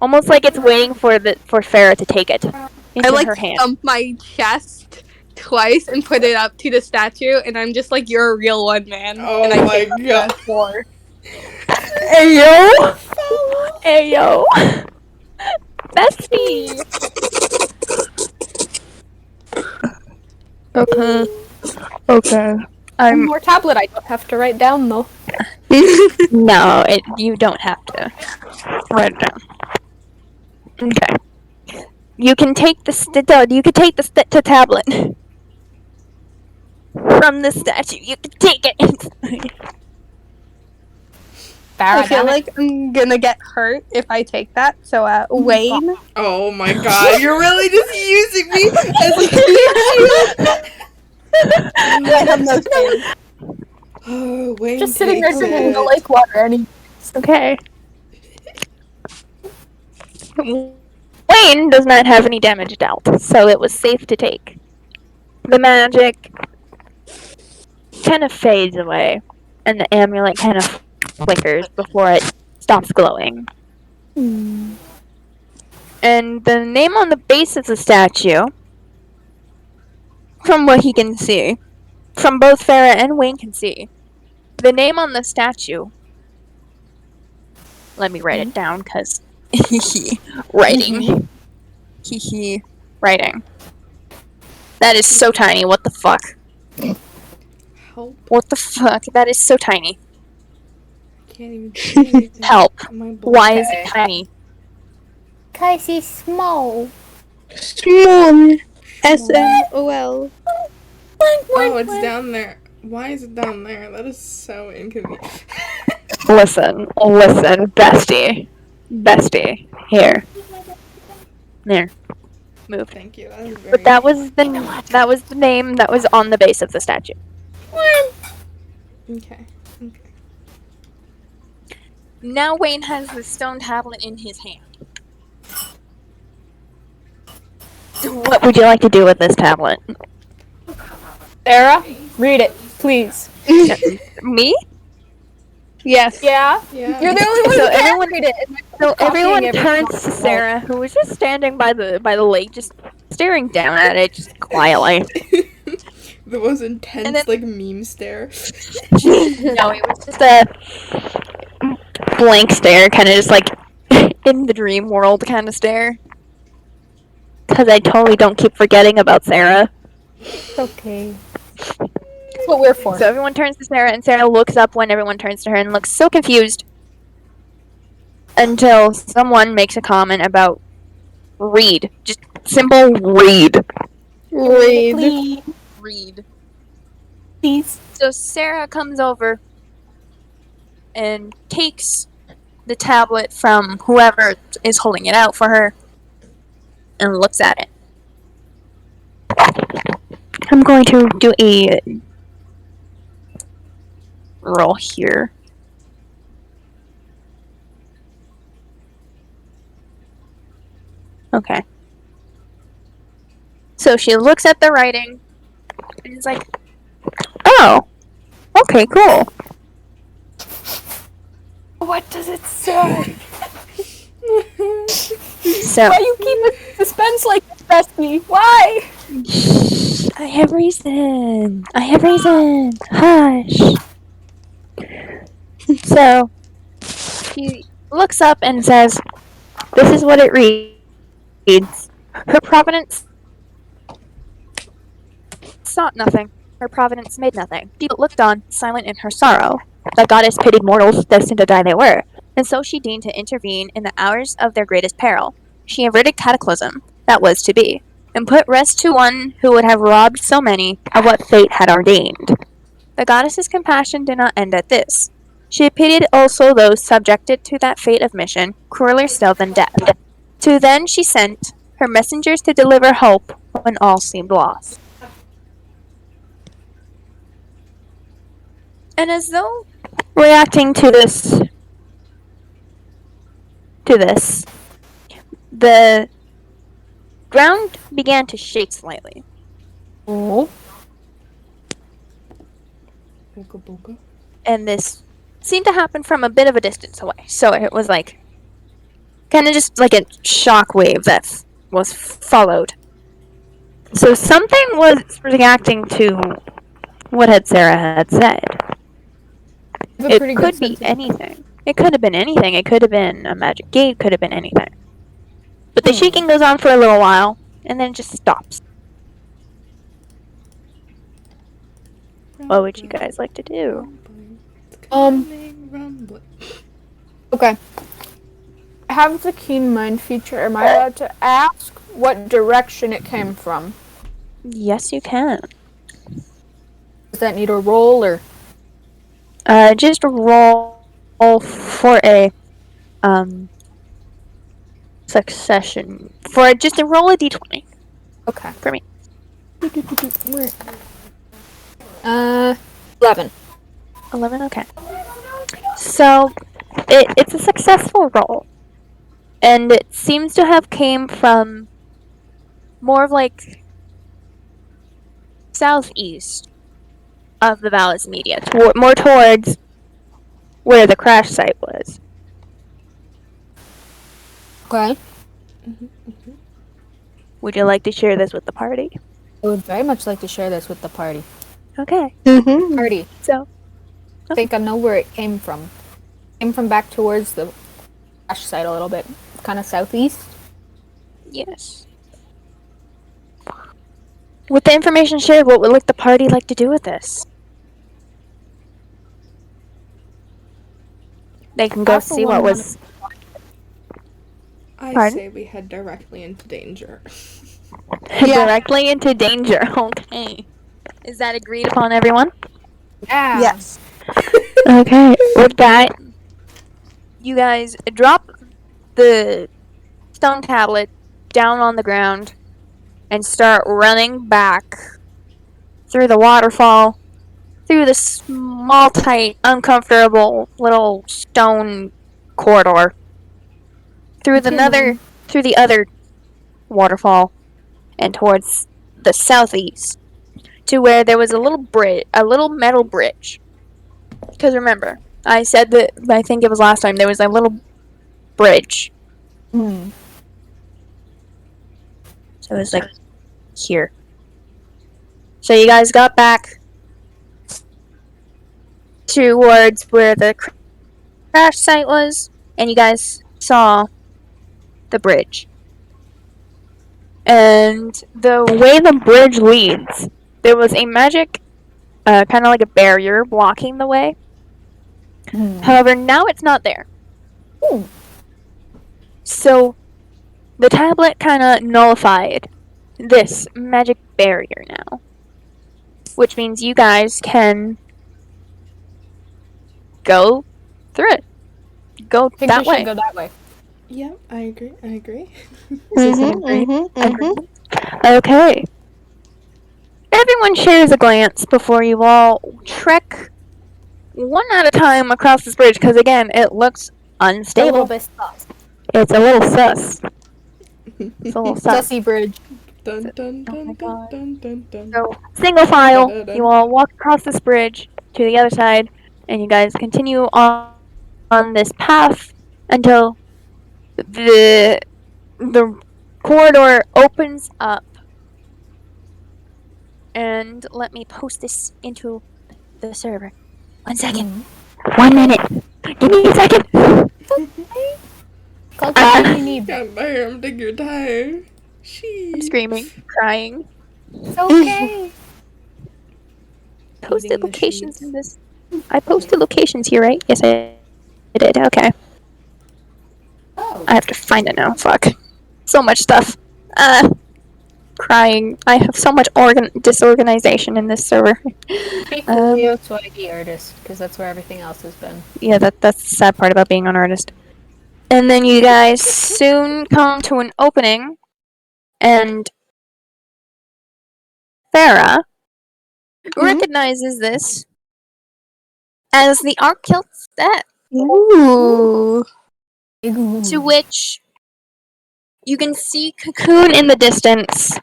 S4: almost like it's waiting for Farah to take it into
S1: I
S4: her hand.
S1: thump my chest twice and put it up to the statue, and I'm just like, "You're a real one, man."
S2: Oh
S1: and I
S2: my
S1: take
S2: god.
S1: the floor.
S4: Ayo, ayo, bestie. Okay.
S3: One
S4: I'm
S3: more tablet I don't have to write down though.
S4: no. You don't have to write it down. Okay. You can take the tablet from the statue. You can take it.
S1: I
S3: Farah,
S1: feel
S3: damn it.
S1: like I'm gonna get hurt if I take that. So, Wayne.
S2: Oh my god, you're really just using me as a shield.
S1: I have no chance.
S2: Oh, Wayne
S3: Just sitting there
S2: takes
S3: drinking the
S2: it.
S3: lake water and he
S4: Okay. Wayne does not have any damage dealt, so it was safe to take. The magic kind of fades away, and the amulet kind of flickers before it stops glowing. And the name on the base of the statue, from what he can see, from both Farah and Wayne can see, the name on the statue. Let me write it down, cause writing. Writing. That is so tiny. What the fuck?
S2: Help.
S4: What the fuck? That is so tiny.
S2: Can't even see anything.
S4: Help.
S2: My
S4: Why is it tiny?
S3: Cause he's small.
S1: Small. SMOL.
S2: Oh, it's down there. Why is it down there? That is so inconvenient.
S4: Listen, bestie. Here. There. Move.
S2: Thank you. That was very
S4: But that was the name that was on the base of the statue.
S2: okay.
S4: Now Wayne has the stone tablet in his hand. What would you like to do with this tablet?
S3: Sarah, read it, please.
S4: Me?
S1: Yes.
S3: Yeah?
S2: Yeah.
S3: You're the only one
S4: So
S3: who can
S4: everyone-
S3: read it.
S4: So everyone
S3: Copying
S4: turns
S3: everything
S4: to
S3: else.
S4: Sarah, who was just standing by the lake, just staring down at it, just quietly.
S2: The most intense,
S4: And then-
S2: like, meme stare.
S4: No, it was just a blank stare, kind of just like in the dream world kind of stare. Because I totally don't keep forgetting about Sarah.
S3: It's okay. That's what we're for.
S4: So everyone turns to Sarah, and Sarah looks up when everyone turns to her and looks so confused. Until someone makes a comment about read. Just simple read.
S1: Read.
S3: Please.
S4: Read.
S3: Please.
S4: So Sarah comes over and takes the tablet from whoever is holding it out for her and looks at it. I'm going to do a roll here. Okay. So she looks at the writing and is like, oh, okay, cool.
S3: What does it say?
S4: So
S3: Why you keep it suspense like this, Bestie? Why?
S4: I have reason. Hush. So he looks up and says, this is what it reads. Her providence sought nothing. Her providence made nothing. She looked on, silent in her sorrow. The goddess pitied mortals, destined to die they were. And so she deigned to intervene in the hours of their greatest peril. She averted cataclysm that was to be. and put rest to one who would have robbed so many of what fate had ordained. The goddess's compassion did not end at this. She pitied also those subjected to that fate of mission, crueler still than death. To them she sent her messengers to deliver hope when all seemed lost. And as though reacting to this, the ground began to shake slightly.
S3: Oh.
S2: Booga booga.
S4: And this seemed to happen from a bit of a distance away. So it was like kind of just like a shock wave that was followed. So something was reacting to what Sarah had said. It could be anything. It could have been anything. It could have been a magic gate. Could have been anything. But the shaking goes on for a little while, and then it just stops. What would you guys like to do?
S2: Rumbling.
S3: Okay. I have the keen mind feature. Am I allowed to ask what direction it came from?
S4: Yes, you can.
S3: Does that need a roll or?
S4: Just roll for a succession. Just a roll a d20
S3: Okay.
S4: for me.
S3: 11.
S4: 11, okay. So, it's a successful roll. And it seems to have came from more of like southeast of the Vallis Media, more towards where the crash site was.
S3: Okay.
S4: Would you like to share this with the party?
S3: I would very much like to share this with the party.
S4: Okay.
S3: Party.
S4: So,
S3: I think I know where it came from. Came from back towards the crash site a little bit. Kind of southeast.
S4: yes. With the information shared, what would the party like to do with this? They can go
S3: I, for
S4: see
S3: one,
S4: what was.
S2: I
S4: Pardon?
S2: say we head directly into danger.
S4: Directly into danger. Okay. Is that agreed upon, everyone?
S3: Yeah.
S1: Yes.
S4: Okay. With that, you guys drop the stone tablet down on the ground and start running back through the waterfall, through the small, tight, uncomfortable little stone corridor, through the other waterfall, and towards the southeast, to where there was a little metal bridge. Because remember, I said that, I think it was last time, there was a little bridge.
S3: Hmm.
S4: So it was like here. So you guys got back towards where the crash site was, and you guys saw the bridge. And the way the bridge leads, there was a magic, kind of like a barrier blocking the way. However, now it's not there.
S3: Ooh.
S4: So the tablet kind of nullified this magic barrier now, which means you guys can go through it. Go
S3: I think
S4: that
S3: we should
S4: way.
S3: go that way.
S2: Yeah, I agree.
S4: Okay. Everyone shares a glance before you all trek one at a time across this bridge, because again, it looks
S3: A
S4: unstable.
S3: little bit sus.
S4: It's a little sus. It's a little sus.
S3: Sussy bridge.
S2: Dun dun
S4: Oh my
S2: dun dun
S4: God.
S2: dun dun dun.
S4: So, single file, you all walk across this bridge to the other side, and you guys continue on this path until the corridor opens up. And let me post this into the server. 1 second. 1 minute. Give me a second.
S3: Call time you need.
S2: God damn, take your time. Sheesh.
S4: I'm screaming, crying.
S3: It's okay.
S4: Posted
S2: Eating the
S4: locations
S2: sheets.
S4: in this. I posted locations here, right? Yes, I did. Okay.
S5: Oh.
S4: I have to find it now. Fuck. So much stuff. crying. I have so much disorganization in this server.
S3: Hey, Julio, so I be artist, because that's where everything else has been.
S4: Yeah, that's the sad part about being an artist. And then you guys soon come to an opening, and Farah recognizes this as the Arkilt step,
S1: Ooh.
S4: to which you can see Cocoon in the distance,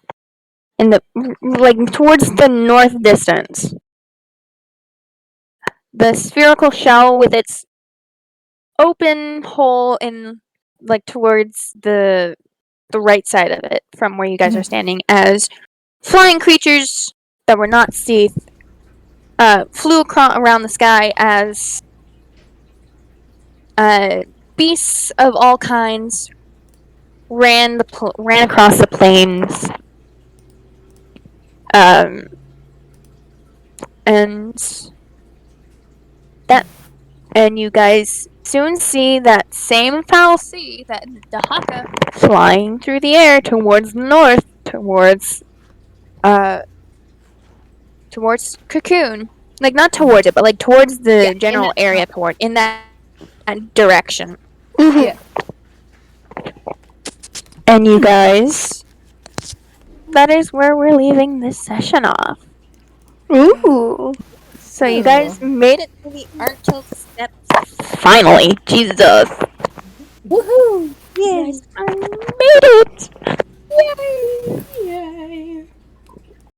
S4: in the towards the north distance. The spherical shell with its open hole in towards the right side of it from where you guys are standing, as flying creatures that were not Seath flew around the sky as beasts of all kinds ran across the plains, and you guys soon see that same foul sea, that Dahaka, flying through the air towards north, towards Cocoon. Not towards it, but towards the general area, in that direction.
S3: Yeah.
S4: And you guys, that is where we're leaving this session off.
S1: Ooh.
S4: So you guys made it to the Arkill steps. Finally, Jesus.
S3: Woohoo!
S4: Yes, I made it.